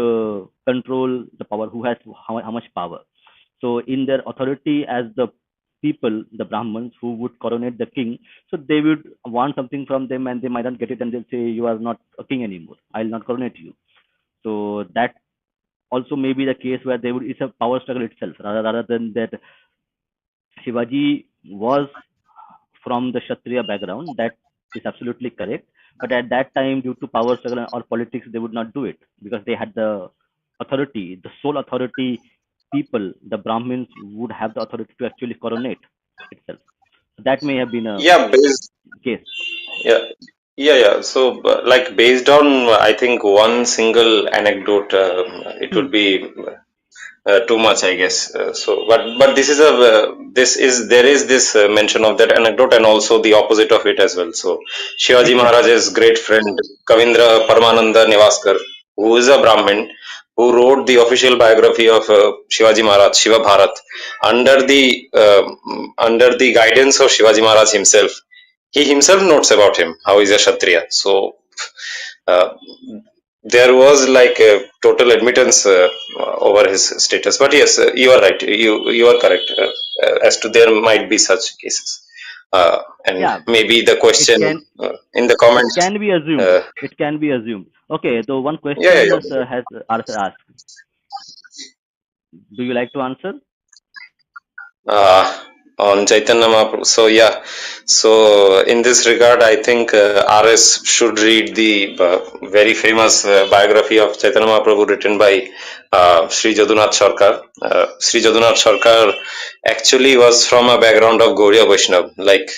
control the power, who has how much power. So in their authority as the people, the Brahmins who would coronate the king, so they would want something from them and they might not get it and they'll say, you are not a king anymore. I'll not coronate you. So that also may be the case where they would, it's a power struggle itself rather than that Shivaji was from the Kshatriya background. That is absolutely correct. But at that time, due to power struggle or politics, they would not do it because they had the authority, the sole authority. People, the Brahmins, would have the authority to actually coronate itself. So that may have been a Yeah, based case. Yeah, yeah. So, like based on, I think one single anecdote, it Hmm. would be too much, I guess. But this is there is this mention of that anecdote and also the opposite of it as well. So, Shivaji Exactly. Maharaj's great friend Kavindra Paramananda Nevaskar, who is a Brahmin, who wrote the official biography of Shivaji Maharaj, Shiva Bharat, under the under the guidance of Shivaji Maharaj himself. He himself notes about him how he's a Kshatriya. So uh, there was like a total admittance over his status. But yes, you are right. You are correct as to there might be such cases. And Yeah, maybe the it question can in the it comments. can be assumed. Uh, It can be assumed. Okay, so one yeah, yeah, question yeah. has Arthur asked. Do you like to answer? uh, on Chaitanya Mahaprabhu. So yeah, so in this regard, I think RS should read the very famous biography of Chaitanya Mahaprabhu written by Sri Jadunath Sarkar. Sri Jadunath Sarkar actually was from a background of Gauriya Vaishnav. Like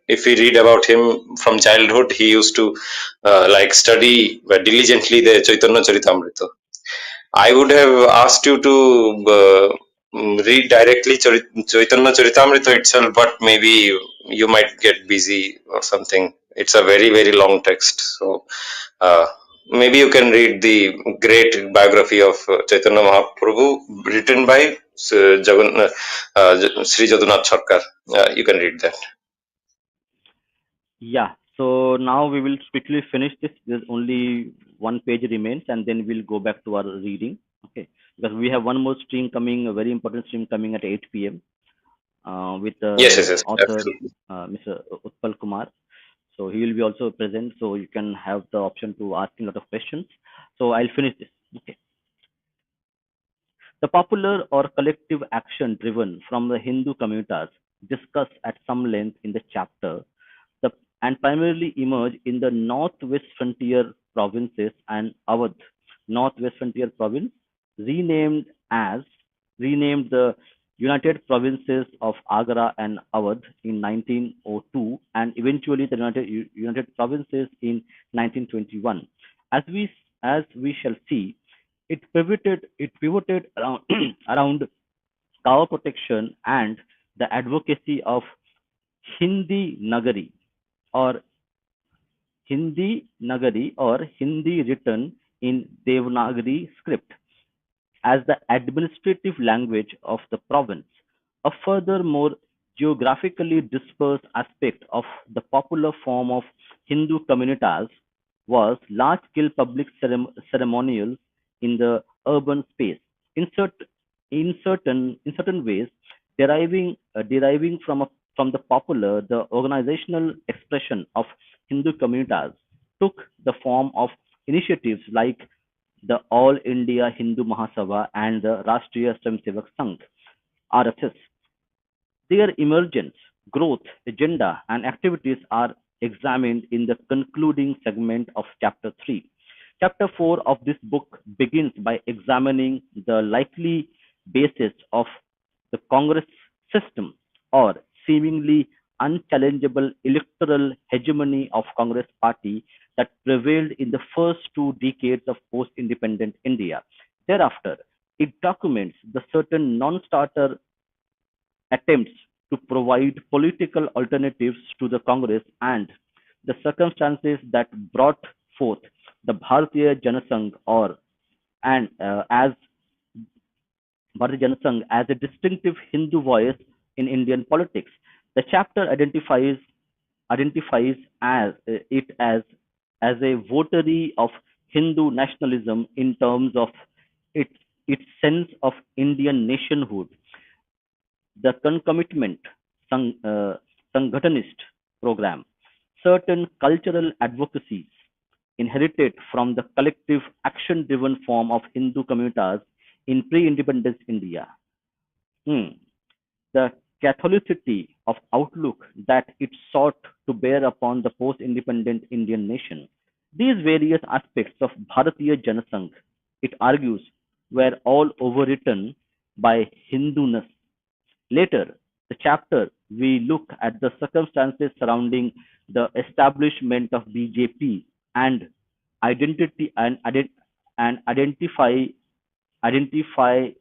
if we read about him from childhood, he used to like study diligently the Chaitanya Charitamrita. I would have asked you to read directly Chaitanya Charitamrita itself, but maybe you might get busy or something. It's a very, very long text. So uh, maybe you can read the great biography of Chaitanya Mahaprabhu written by Sri Jadunath Sarkar. You can read that. Yeah. So now we will quickly finish this. There's only one page remains, and then we'll go back to our reading. Okay. Because we have one more stream coming, a very important stream coming at 8 p.m. With Yes, yes, yes, author absolutely. Mr. Utpal Kumar. So he will be also present. So you can have the option to ask a lot of questions. So I'll finish this. Okay. The popular or collective action driven from the Hindu communities discussed at some length in the chapter the, and primarily emerge in the northwest frontier provinces and Awadh, northwest frontier province, renamed as renamed the United Provinces of Agra and Awadh in 1902 and eventually the United Provinces in 1921. As we as we shall see, it pivoted around around cow protection and the advocacy of Hindi Nagari or Hindi written in Devanagari script as the administrative language of the province. A furthermore geographically dispersed aspect of the popular form of Hindu communities was large-scale public ceremonials in the urban space, in, cert- in certain ways deriving from the popular, the organizational expression of Hindu communities took the form of initiatives like the All India Hindu Mahasabha and the Rashtriya Swayamsevak Sangh (RSS). Their emergence, growth, agenda, and activities are examined in the concluding segment of Chapter 3. Chapter 4 of this book begins by examining the likely basis of the Congress system or seemingly unchallengeable electoral hegemony of Congress party that prevailed in the first 2 decades of post-independent India. Thereafter, it documents the certain non-starter attempts to provide political alternatives to the Congress and the circumstances that brought forth the Bharatiya Janasangh or and as Bharatiya Janasangh as a distinctive Hindu voice in Indian politics. The chapter identifies it as a votary of Hindu nationalism in terms of its its sense of Indian nationhood, the concomitant Sanghatanist program, certain cultural advocacies inherited from the collective action-driven form of Hindu communities in pre-independence India. Hmm. The Catholicity of outlook that it sought to bear upon the post-independent Indian nation. These various aspects of Bharatiya Janasangh, it argues, were all overwritten by Hinduness. Later, the chapter we look at the circumstances surrounding the establishment of BJP and identity and identify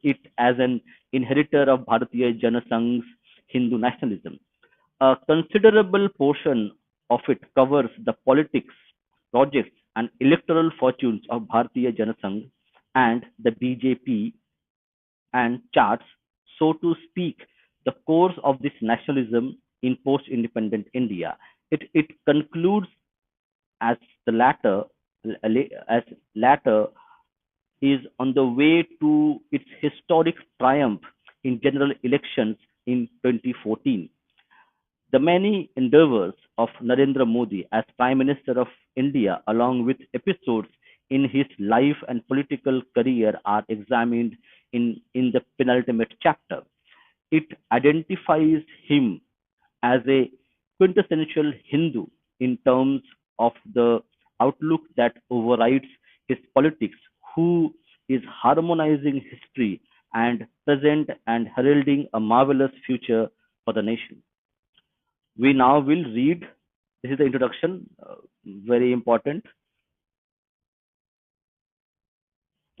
it as an inheritor of Bharatiya Janasangh's Hindu nationalism. A considerable portion of it covers the politics, projects, and electoral fortunes of Bharatiya Janasangh and the BJP and charts, so to speak, the course of this nationalism in post-independent India. It concludes as the latter as latter is on the way to its historic triumph in general elections in 2014. The many endeavors of Narendra Modi as Prime Minister of India, along with episodes in his life and political career, are examined in the penultimate chapter. It identifies him as a quintessential Hindu in terms of the outlook that overrides his politics, who is harmonizing history and present and heralding a marvelous future for the nation. We now will read, this is the introduction, very important.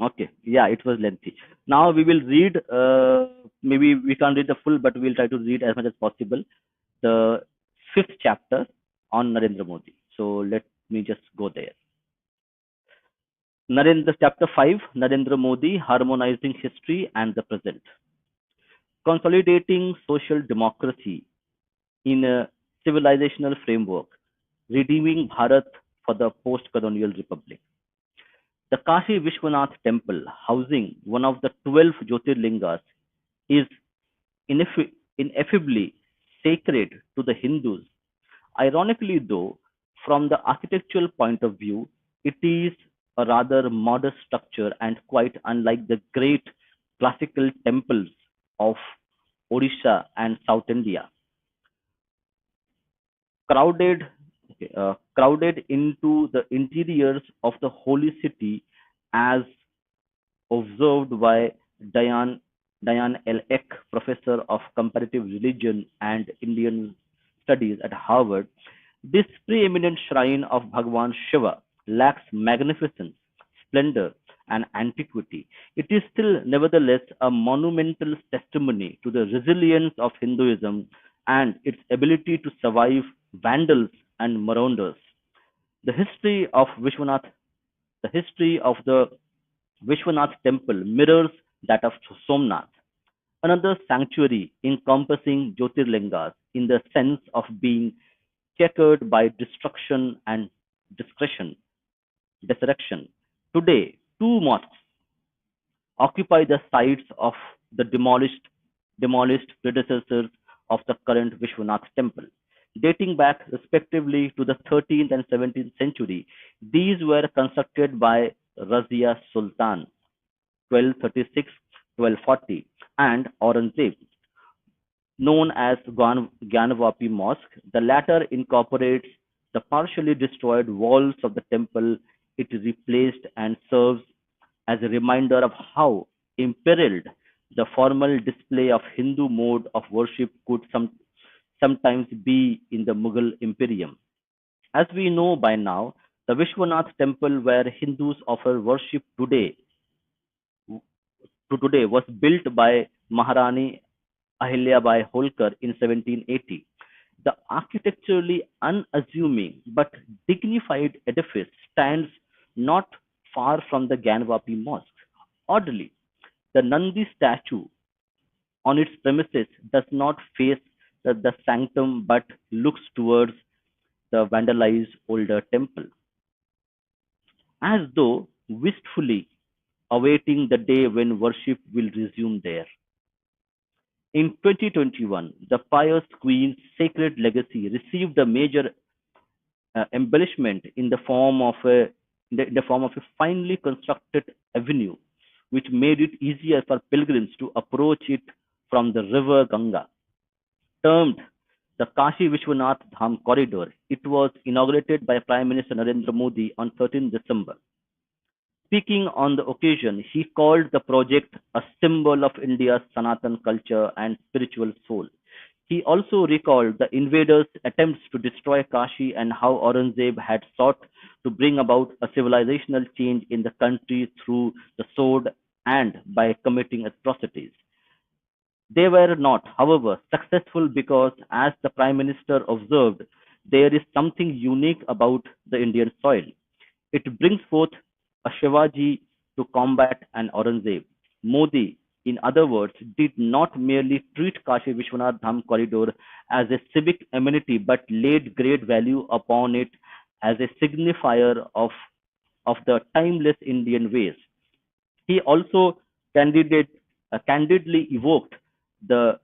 Okay, yeah, it was lengthy. Now we will read, maybe we can't read the full, but we'll try to read as much as possible the fifth chapter on Narendra Modi. So let me just go there. Narendra, chapter 5, Narendra Modi, harmonizing history and the present. Consolidating social democracy in a civilizational framework, redeeming Bharat for the post-colonial republic. The Kashi Vishwanath temple, housing one of the 12 Jyotirlingas, is ineffably sacred to the Hindus. Ironically, though, from the architectural point of view, it is a rather modest structure and quite unlike the great classical temples of Odisha and South India. Crowded, crowded into the interiors of the holy city, as observed by Diane, Diane L. Eck, professor of comparative religion and Indian studies at Harvard, this preeminent shrine of Bhagwan Shiva lacks magnificence, splendor, and antiquity. It is still, nevertheless, a monumental testimony to the resilience of Hinduism and its ability to survive Vandals and Marauders. The history of Vishwanath, the history of the Vishwanath temple mirrors that of Somnath, another sanctuary encompassing Jyotirlingas in the sense of being checkered by destruction and discretion, resurrection. Today, two mosques occupy the sites of the demolished predecessors of the current Vishwanath temple. Dating back respectively to the 13th and 17th century, these were constructed by Razia Sultan 1236-1240 and Aurangzeb, known as Gyanvapi Mosque. The latter incorporates the partially destroyed walls of the temple it replaced and serves as a reminder of how imperiled the formal display of Hindu mode of worship could sometimes be in the Mughal Imperium. As we know by now, the Vishwanath temple where Hindus offer worship today was built by Maharani Ahilyabai Holkar in 1780. The architecturally unassuming but dignified edifice stands not far from the Ganvapi Mosque. Oddly, the Nandi statue on its premises does not face the sanctum but looks towards the vandalized older temple, as though wistfully awaiting the day when worship will resume there. In 2021, the pious Queen's sacred legacy received a major embellishment in the form of a finely constructed avenue, which made it easier for pilgrims to approach it from the river Ganga. Termed the Kashi Vishwanath Dham Corridor, it was inaugurated by Prime Minister Narendra Modi on 13 December. Speaking on the occasion, he called the project a symbol of India's Sanatan culture and spiritual soul. He also recalled the invaders' attempts to destroy Kashi and how Aurangzeb had sought to bring about a civilizational change in the country through the sword and by committing atrocities. They were not, however, successful because, as the Prime Minister observed, there is something unique about the Indian soil. It brings forth a Shivaji to combat an Aurangzeb. Modi, in other words, did not merely treat Kashi Vishwanath Dham corridor as a civic amenity but laid great value upon it as a signifier of the timeless Indian ways. He also candidate, candidly evoked the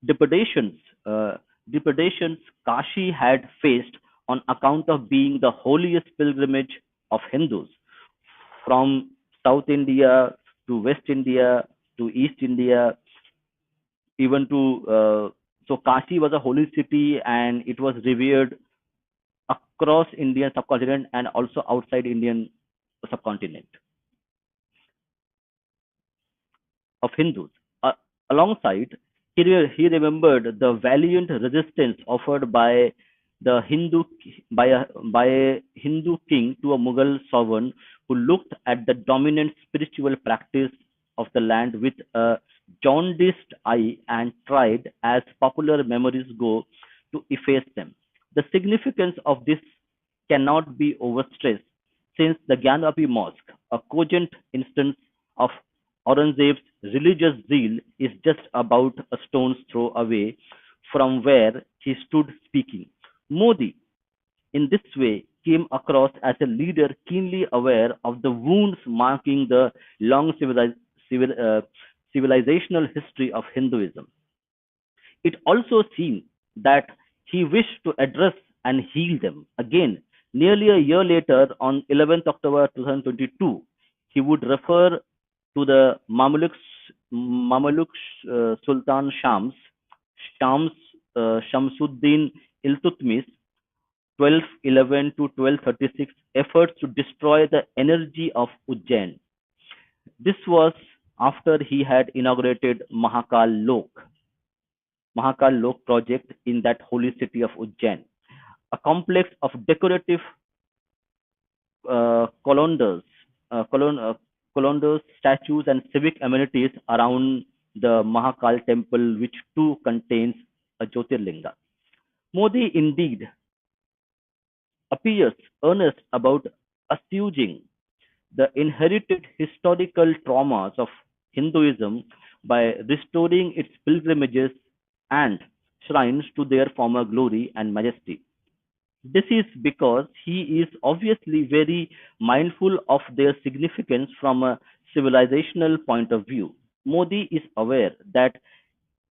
depredations uh, depredations Kashi had faced on account of being the holiest pilgrimage of Hindus, from South India to West India to East India, even to so Kashi was a holy city and it was revered across Indian subcontinent and also outside Indian subcontinent of Hindus. Uh, Alongside, he remembered the valiant resistance offered by the by a Hindu king to a Mughal sovereign who looked at the dominant spiritual practice of the land with a jaundiced eye and tried, as popular memories go, to efface them. The significance of this cannot be overstressed, since the Gyanvapi Mosque, a cogent instance of Aurangzeb's religious zeal, is just about a stone's throw away from where he stood speaking. Modi, in this way, came across as a leader keenly aware of the wounds marking the long civil, uh, civilizational history of Hinduism. It also seemed that he wished to address and heal them. Again, nearly a year later, on 11th October 2022, he would refer to the Mamluk Sultan Shams Shamsuddin Iltutmish 1211 to 1236 efforts to destroy the energy of Ujjain. This was after he had inaugurated Mahakal Lok project in that holy city of Ujjain, a complex of decorative colonnades, uh, colon, uh, colonnades, statues, and civic amenities around the Mahakal temple, which too contains a Jyotirlinga. Modi indeed appears earnest about assuaging the inherited historical traumas of Hinduism by restoring its pilgrimages and shrines to their former glory and majesty. This is because he is obviously very mindful of their significance from a civilizational point of view. Modi is aware that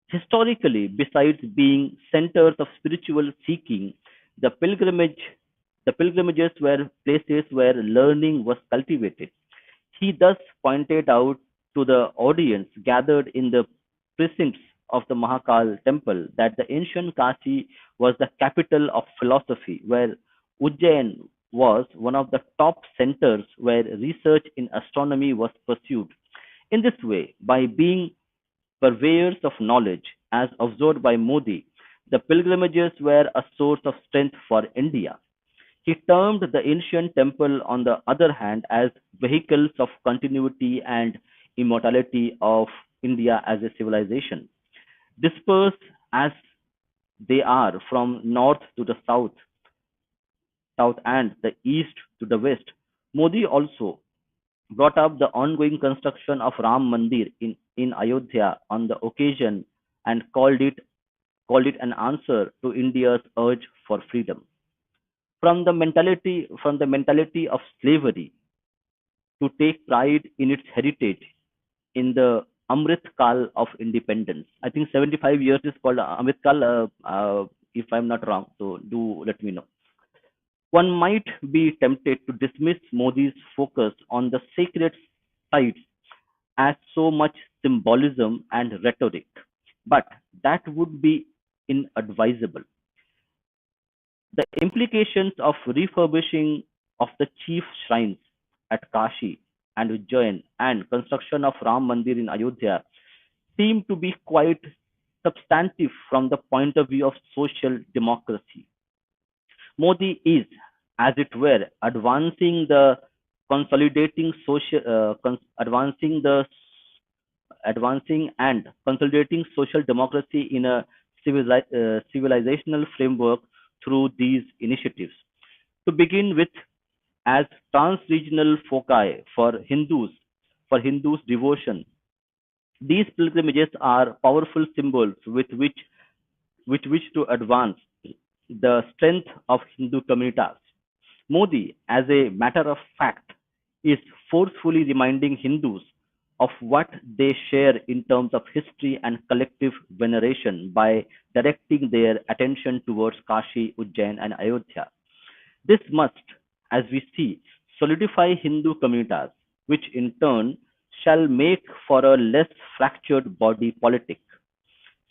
historically, besides being centers of spiritual seeking, the pilgrimage the pilgrimages were places where learning was cultivated. He thus pointed out to the audience gathered in the precincts of the Mahakal temple that the ancient Kashi was the capital of philosophy, where Ujjain was one of the top centers where research in astronomy was pursued. In this way, by being purveyors of knowledge, as observed by Modi, the pilgrimages were a source of strength for India. He termed the ancient temple, on the other hand, as vehicles of continuity and immortality of India as a civilization. Dispersed as they are from north to the south and the east to the west, Modi also brought up the ongoing construction of Ram Mandir in Ayodhya on the occasion and called it an answer to India's urge for freedom. From the mentality of slavery to take pride in its heritage in the Amrit Kal of independence. I think 75 years is called Amrit Kal, if I'm not wrong. So do let me know. One might be tempted to dismiss Modi's focus on the sacred sites as so much symbolism and rhetoric, but that would be inadvisable. The implications of refurbishing of the chief shrines at Kashi and Ujjain and construction of Ram Mandir in Ayodhya seem to be quite substantive from the point of view of social democracy. Modi is, as it were, advancing the advancing and consolidating social democracy in a civilizational framework through these initiatives. To begin with, as trans-regional foci for Hindus devotion. These pilgrimages are powerful symbols with which to advance the strength of Hindu communities. Modi, as a matter of fact, is forcefully reminding Hindus of what they share in terms of history and collective veneration by directing their attention towards Kashi, Ujjain, and Ayodhya. This must, as we see, solidify Hindu communities, which in turn shall make for a less fractured body politic.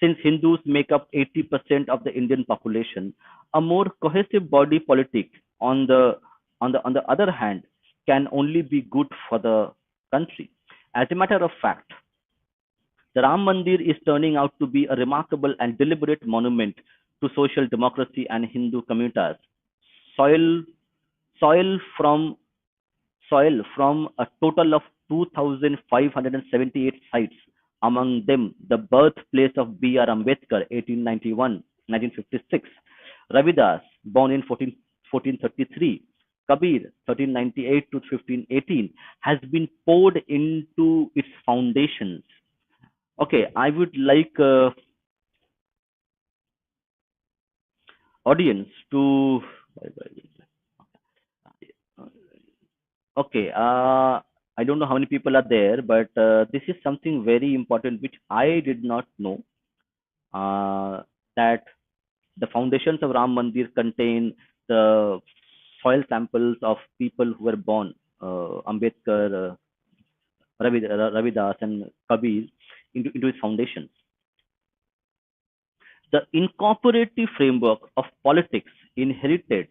Since Hindus make up 80% of the Indian population, a more cohesive body politic, on the other hand, can only be good for the country. As a matter of fact, the Ram Mandir is turning out to be a remarkable and deliberate monument to social democracy and Hindu communities. Soil, soil from soil from a total of 2,578 sites, among them the birthplace of B.R. Ambedkar, 1891 1956, Ravidas, born in 1433, Kabir, 1398 to 1518, has been poured into its foundations. Okay, I would like audience to. Okay, I don't know how many people are there, but this is something very important which I did not know, that the foundations of Ram Mandir contain the soil samples of people who were born, Ambedkar, Ravidas, and Kabir, into its foundations. The incorporative framework of politics inherited.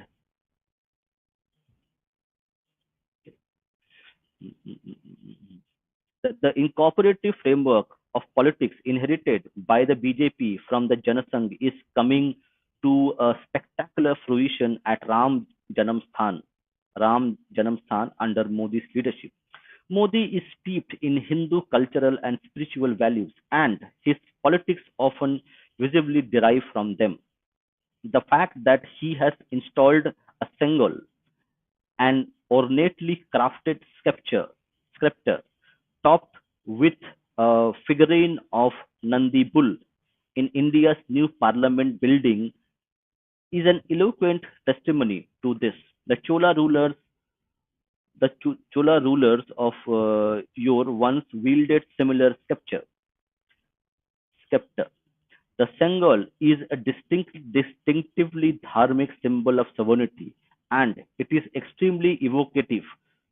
The incorporative framework of politics inherited by the BJP from the Janasangh is coming to a spectacular fruition at Ram Janamsthan under Modi's leadership. Modi is steeped in Hindu cultural and spiritual values, and his politics often visibly derive from them. The fact that he has installed a Sengol, an ornately crafted sculpture topped with a figurine of Nandi Bull in India's new parliament building, is an eloquent testimony to this. The Chola rulers of Yor once wielded similar scepter. The Sengol is a distinctively dharmic symbol of sovereignty, and it is extremely evocative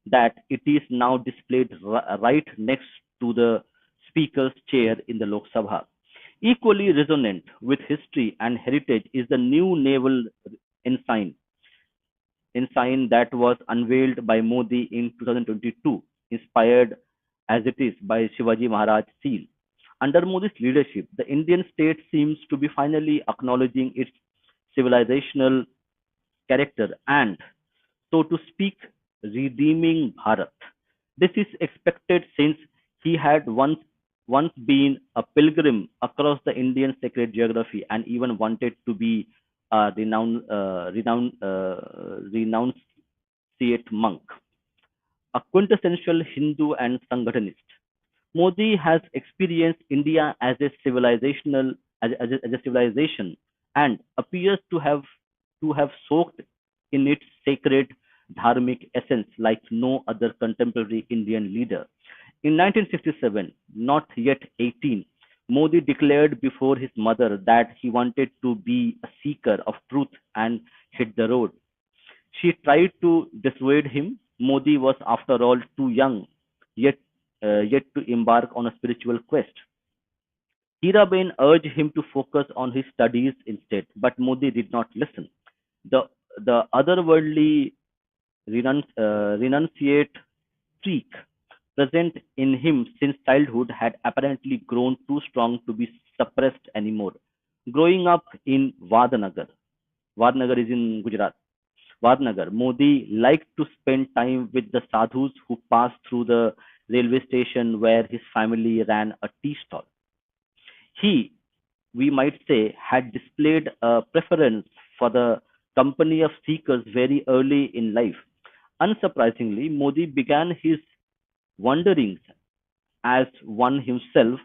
that it is now displayed right next to the Speaker's chair in the Lok Sabha. Equally resonant with history and heritage is the new naval ensign, ensign that was unveiled by Modi in 2022, inspired as it is by Shivaji Maharaj seal. Under Modi's leadership, the Indian state seems to be finally acknowledging its civilizational character and, so to speak, redeeming Bharat. This is expected since he had once been a pilgrim across the Indian sacred geography and even wanted to be a renunciate monk, a quintessential Hindu and Sanghatanist. Modi has experienced India as a civilization and appears to have soaked in its sacred dharmic essence like no other contemporary Indian leader. In 1967, not yet 18, Modi declared before his mother that he wanted to be a seeker of truth and hit the road. She tried to dissuade him. Modi was, after all, too young yet yet to embark on a spiritual quest. Hiraben urged him to focus on his studies instead, but Modi did not listen. The the otherworldly renunciate streak present in him since childhood had apparently grown too strong to be suppressed anymore. Growing up in Vadnagar is in Gujarat. Vadnagar, Modi liked to spend time with the sadhus who passed through the railway station where his family ran a tea stall. He, we might say, had displayed a preference for the company of seekers very early in life. Unsurprisingly, Modi began his wanderings as one himself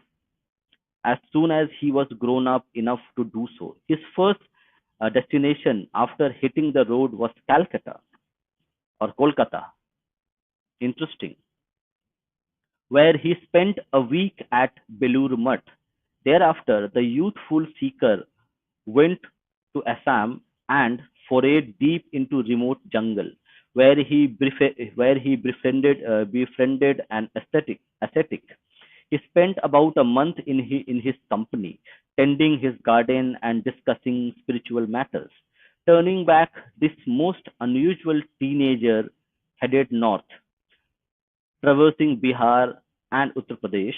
as soon as he was grown up enough to do so. His first destination after hitting the road was Calcutta or Kolkata, interesting, where he spent a week at Belur Mutt. Thereafter, the youthful seeker went to Assam and forayed deep into remote jungle, where he befriended an ascetic. He spent about a month in his company, tending his garden and discussing spiritual matters. Turning back, this most unusual teenager headed north, traversing Bihar and Uttar Pradesh.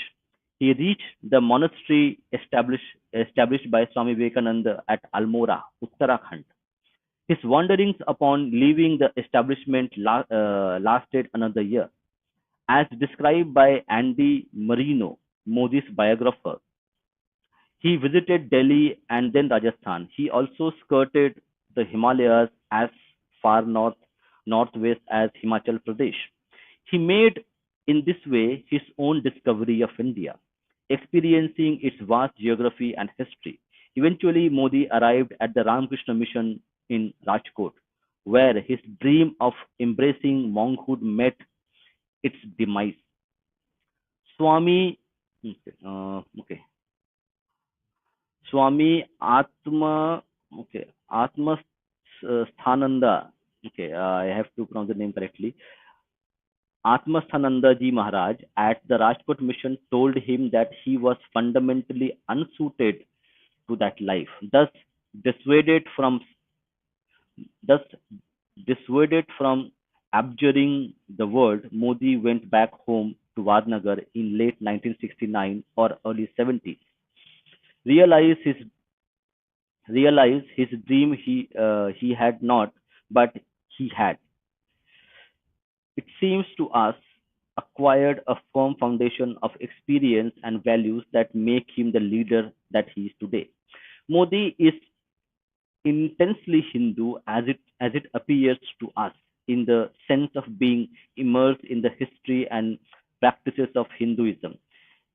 He reached the monastery established by Swami Vivekananda at Almora, Uttarakhand. His wanderings upon leaving the establishment lasted another year. As described by Andy Marino, Modi's biographer, he visited Delhi and then Rajasthan. He also skirted the Himalayas as far northwest as Himachal Pradesh. He made in this way his own discovery of India, experiencing its vast geography and history. Eventually, Modi arrived at the Ramakrishna Mission in Rajkot, where his dream of embracing monkhood met its demise. Swami, okay, Swami Atma Sthananda. Okay, I have to pronounce the name correctly. Atmasthananda Ji Maharaj at the Rajkot mission told him that he was fundamentally unsuited to that life. Dissuaded from thus dissuaded from abjuring the world, Modi went back home to Vadnagar in late 1969 or early 70s. Realized his realized his dream he had not, but he had, it seems to us, acquired a firm foundation of experience and values that make him the leader that he is today. Modi is intensely Hindu as it appears to us, in the sense of being immersed in the history and practices of Hinduism.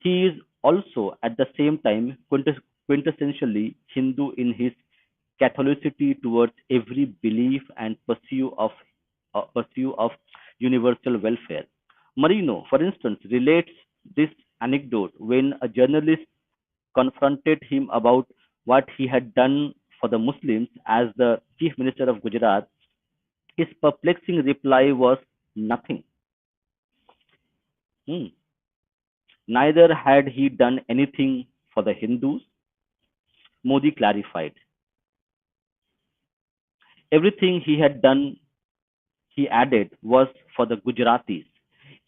He is also at the same time quintessentially Hindu in his Catholicity towards every belief and pursuit of universal welfare. Marino, for instance, relates this anecdote when a journalist confronted him about what he had done for the Muslims as the chief minister of Gujarat. His perplexing reply was nothing. Hmm. Neither had he done anything for the Hindus. Modi clarified. Everything he had done, he added, was for the Gujaratis.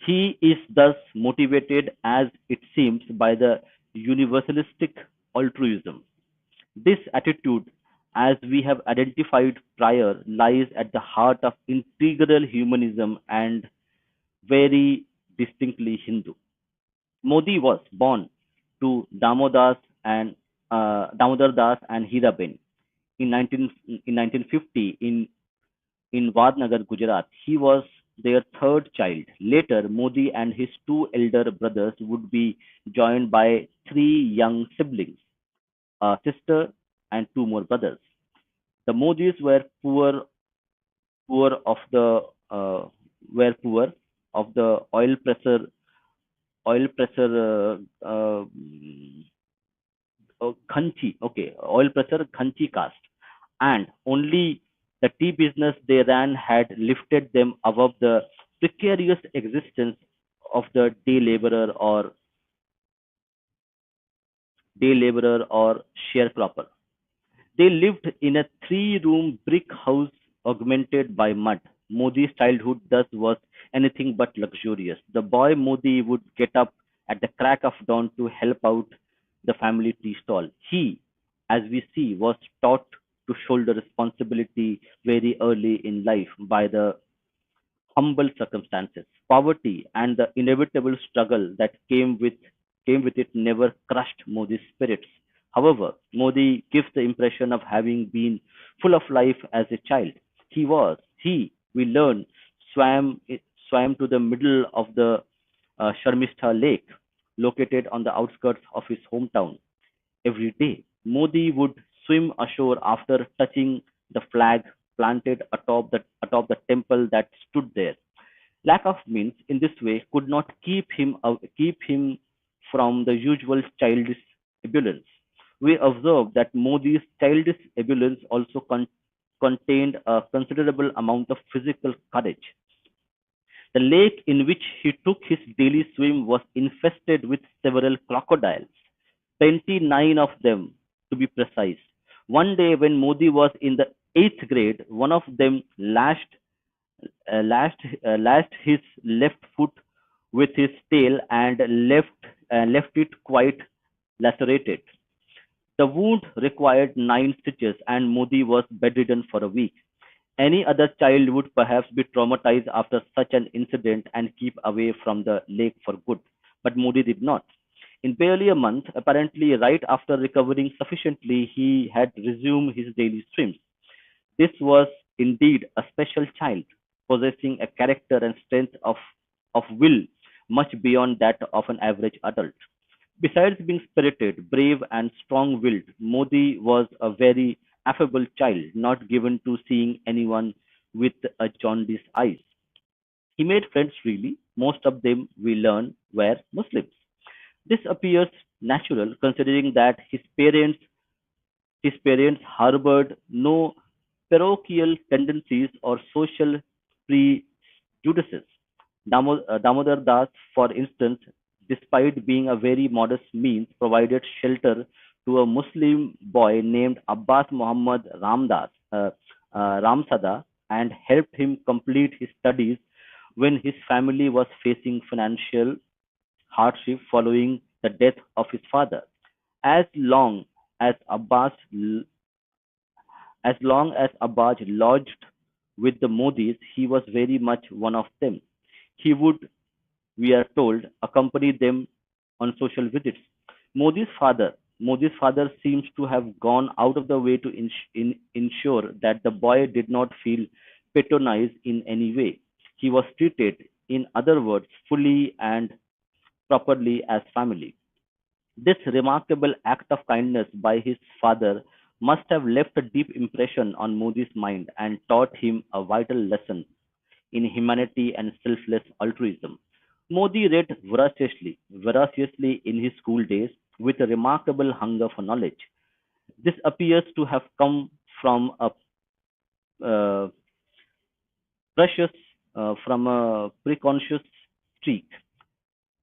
He is thus motivated, as it seems, by the universalistic altruism. This attitude, as we have identified prior, lies at the heart of integral humanism and very distinctly Hindu. Modi was born to Damodar Das and Hiraben in 1950 in Vadnagar, Gujarat. He was their third child. Later, Modi and his two elder brothers would be joined by three young siblings, a sister and two more brothers. The Modis poor of the uh, poor of the oil pressure Khanchi caste, and only the tea business they ran had lifted them above the precarious existence of the day laborer or sharecropper. They lived in a three-room brick house augmented by mud. Modi's childhood thus was anything but luxurious. The boy Modi would get up at the crack of dawn to help out the family tea stall. He, as we see, was taught to shoulder responsibility very early in life by the humble circumstances. Poverty and the inevitable struggle that came with it never crushed Modi's spirits. However, Modi gives the impression of having been full of life as a child. We learn, swam swam to the middle of the Sharmistha Lake, located on the outskirts of his hometown. Every day, Modi would swim ashore after touching the flag planted atop the temple that stood there. Lack of means in this way could not keep him from the usual childish ebullience. We observe that Modi's childish ebullience also contained a considerable amount of physical courage. The lake in which he took his daily swim was infested with several crocodiles, 29 of them to be precise. One day, when Modi was in the eighth grade, one of them lashed his left foot with his tail and left it quite lacerated. The wound required 9 stitches, and Modi was bedridden for a week. Any other child would perhaps be traumatized after such an incident and keep away from the lake for good, but Modi did not. In barely a month, apparently right after recovering sufficiently, he had resumed his daily swims. This was indeed a special child, possessing a character and strength of will much beyond that of an average adult. Besides being spirited, brave, and strong willed, Modi was a very affable child, not given to seeing anyone with a jaundiced eyes. He made friends freely. Most of them, we learn, were Muslims. This appears natural considering that his parents harbored no parochial tendencies or social prejudices. Damodar Das, for instance, despite being a very modest means, provided shelter to a Muslim boy named Abbas Muhammad Ramsada, and helped him complete his studies when his family was facing financial hardship following the death of his father. As long as Abbas as long as Abbas lodged with the Modis, he was very much one of them. He would, we are told, accompany them on social visits. Modi's father, Modi's father seems to have gone out of the way to ensure that the boy did not feel patronized in any way. He was treated, in other words, fully and properly as family. This remarkable act of kindness by his father must have left a deep impression on Modi's mind and taught him a vital lesson in humanity and selfless altruism. Modi read voraciously in his school days with a remarkable hunger for knowledge. This appears to have come from a uh, precious, from a precocious streak.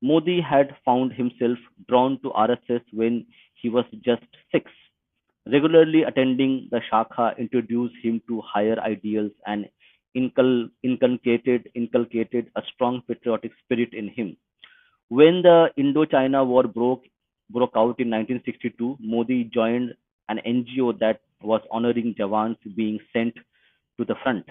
Modi had found himself drawn to RSS when he was just 6. Regularly attending the Shakha introduced him to higher ideals and inculcated a strong patriotic spirit in him. When the Indochina War broke out in 1962, Modi joined an NGO that was honoring Jawans being sent to the front.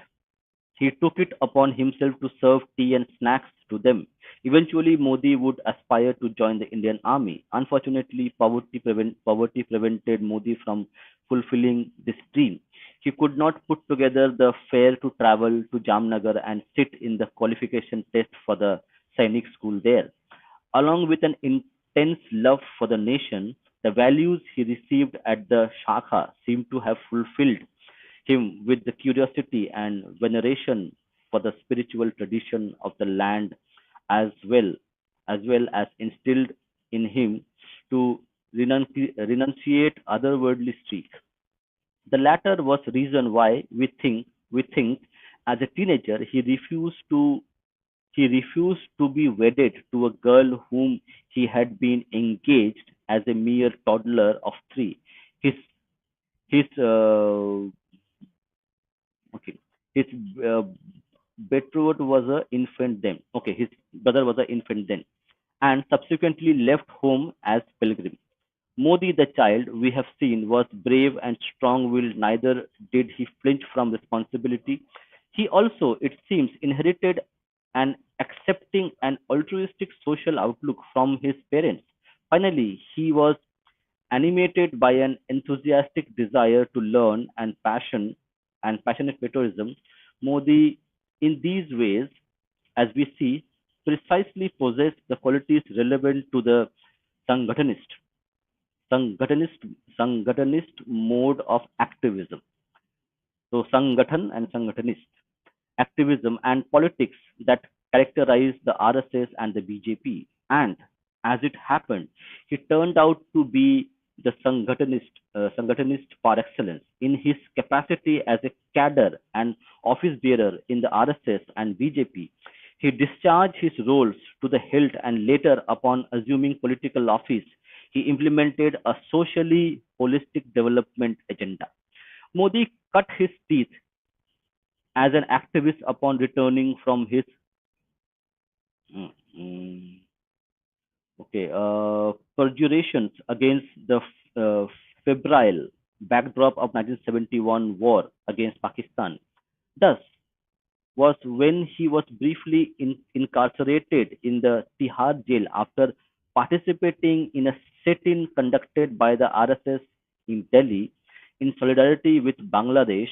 He took it upon himself to serve tea and snacks to them. Eventually, Modi would aspire to join the Indian Army. Unfortunately, poverty prevented Modi from fulfilling this dream. He could not put together the fare to travel to Jamnagar and sit in the qualification test for the Sainik school there. Along with an intense love for the nation, the values he received at the Shakha seem to have fulfilled him with the curiosity and veneration for the spiritual tradition of the land, as well as instilled in him to renunciate otherworldly streak. The latter was reason why we think as a teenager he refused to be wedded to a girl whom he had been engaged as a mere toddler of 3. His his Okay. His uh, betrothed was an infant then. Okay, his brother was an infant then, and subsequently left home as pilgrim. Modi, the child we have seen, was brave and strong-willed. Neither did he flinch from responsibility. He also, it seems, inherited an accepting and altruistic social outlook from his parents. Finally, he was animated by an enthusiastic desire to learn and passionate patriotism. Modi In these ways, as we see, precisely possess the qualities relevant to the Sanghatanist, Sanghatanist, Sanghatanist mode of activism. So, Sanghathan and Sanghatanist activism and politics that characterize the RSS and the BJP. And as it happened, he turned out to be the Sanghatanist par excellence. In his capacity as a cadre and office bearer in the RSS and BJP, he discharged his roles to the hilt, and later, upon assuming political office, he implemented a socially holistic development agenda. Modi cut his teeth as an activist upon returning from his mm, mm, perjurations against the febrile backdrop of 1971 war against Pakistan. Thus, was when he was briefly incarcerated in the Tihar jail after participating in a sit-in conducted by the RSS in Delhi in solidarity with Bangladesh.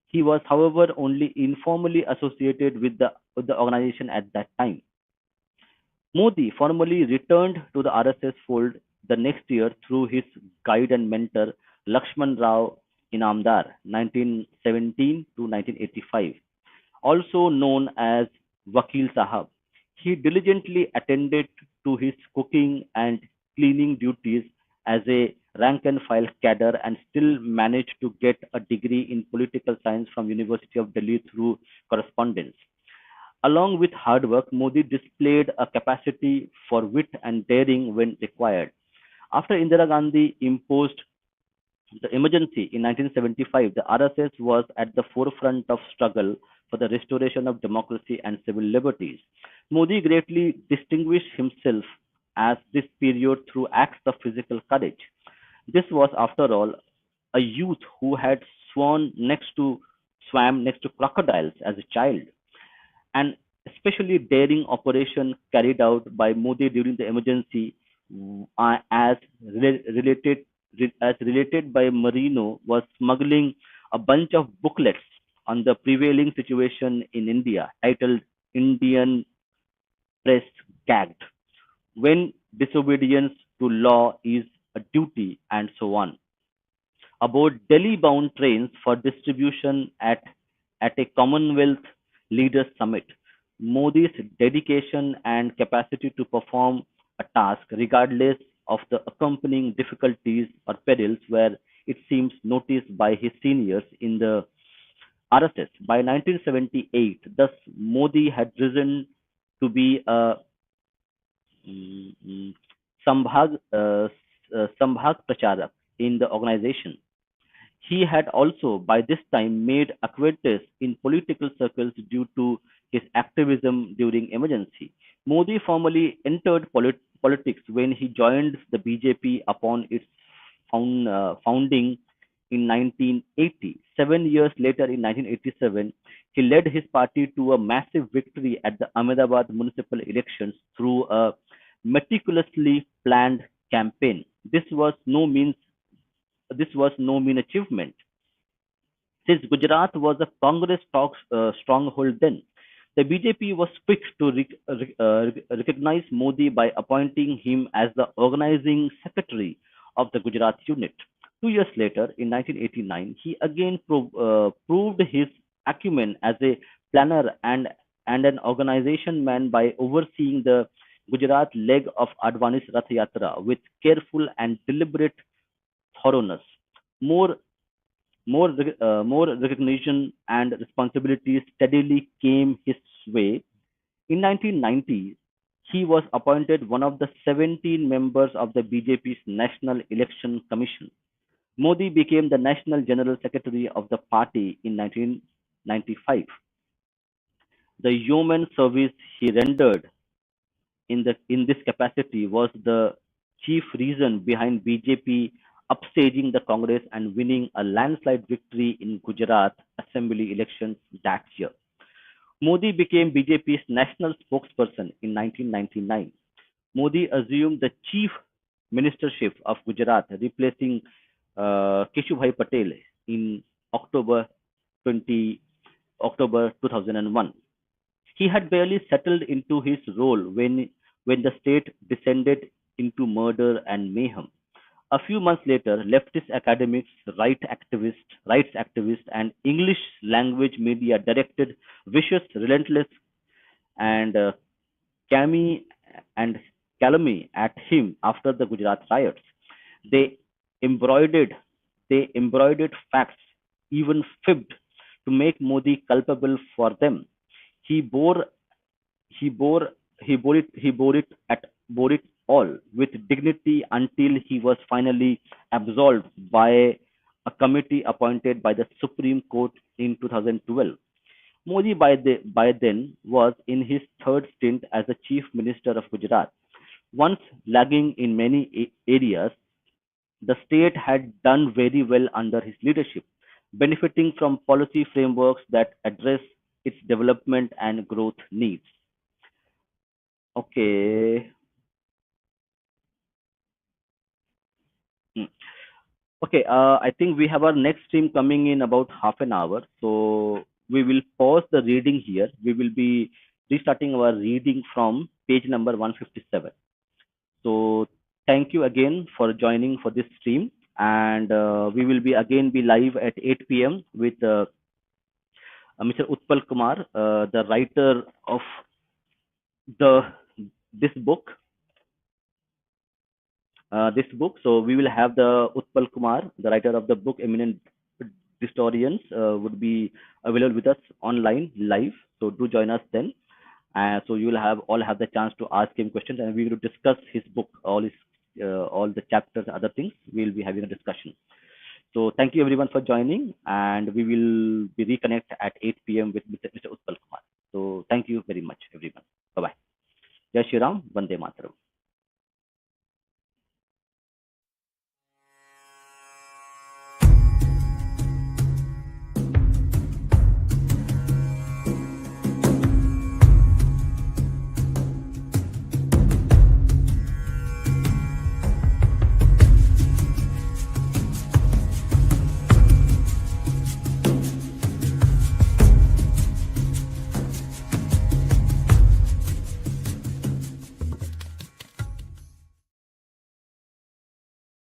He was, however, only informally associated with the organization at that time. Modi formally returned to the RSS fold the next year through his guide and mentor Lakshman Rao Inamdar, 1917 to 1985, also known as Vakil Sahab. He diligently attended to his cooking and cleaning duties as a rank and file cadre, and still managed to get a degree in political science from University of Delhi through correspondence. Along with hard work, Modi displayed a capacity for wit and daring when required. After Indira Gandhi imposed the emergency in 1975, the RSS was at the forefront of struggle for the restoration of democracy and civil liberties. Modi greatly distinguished himself as this period through acts of physical courage. This was, after all, a youth who had swam next to crocodiles as a child. An especially daring operation carried out by Modi during the emergency, as related related by Marino, was smuggling a bunch of booklets on the prevailing situation in India, titled "Indian Press Gagged," when disobedience to law is a duty, and so on, about Delhi-bound trains for distribution at a Commonwealth Leaders Summit. Modi's dedication and capacity to perform a task, regardless of the accompanying difficulties or perils, were, it seems, noticed by his seniors in the RSS. By 1978, thus, Modi had risen to be a mm, mm, Sambhag Pracharak in the organization. He had also by this time made acquaintance in political circles due to his activism during emergency. Modi formally entered politics when he joined the BJP upon its founding in 1980. 7 years later, in 1987, he led his party to a massive victory at the Ahmedabad municipal elections through a meticulously planned campaign. This was no mean achievement, since Gujarat was a Congress stronghold then. The BJP was quick to recognize Modi by appointing him as the organizing secretary of the Gujarat unit. 2 years later, in 1989, he again proved his acumen as a planner and an organization man by overseeing the Gujarat leg of Advani's Rath Yatra with careful and deliberate thoroughness. More more recognition and responsibilities steadily came his way. In 1990, he was appointed one of the 17 members of the BJP's National Election Commission. Modi became the National General Secretary of the party in 1995. The yeoman service he rendered in this capacity was the chief reason behind BJP upstaging the Congress and winning a landslide victory in Gujarat Assembly elections that year. Modi became BJP's national spokesperson in 1999. Modi assumed the chief ministership of Gujarat, replacing Keshubhai Patel in October 20, October 2001. He had barely settled into his role when the state descended into murder and mayhem. A few months later, leftist academics, rights activists, and English language media directed vicious, relentless, and cami and calumny at him after the Gujarat riots. They embroidered they embroidered facts, even fibbed, to make Modi culpable for them. He bore he bore he bore it all with dignity until he was finally absolved by a committee appointed by the Supreme Court in 2012. Modi by then was in his third stint as the Chief Minister of Gujarat. Once lagging in many areas, the state had done very well under his leadership, benefiting from policy frameworks that address its development and growth needs. Okay. Hmm. Okay, I think we have our next stream coming in about half an hour. So we will pause the reading here. We will be restarting our reading from page number 157. So thank you again for joining for this stream. And we will be again be live at 8 p.m. with Mr. Utpal Kumar, the writer of the this book, So we will have the Utpal Kumar, the writer of the book, eminent historians, would be available with us online live. So do join us then. So you will have the chance to ask him questions, and we will discuss his book, all the chapters, other things. We will be having a discussion. So thank you everyone for joining, and we will be reconnect at 8 p.m. with Mr. Utpal Kumar. So thank you very much, everyone. Bye bye. Jai Shri Ram, Vande Mataram.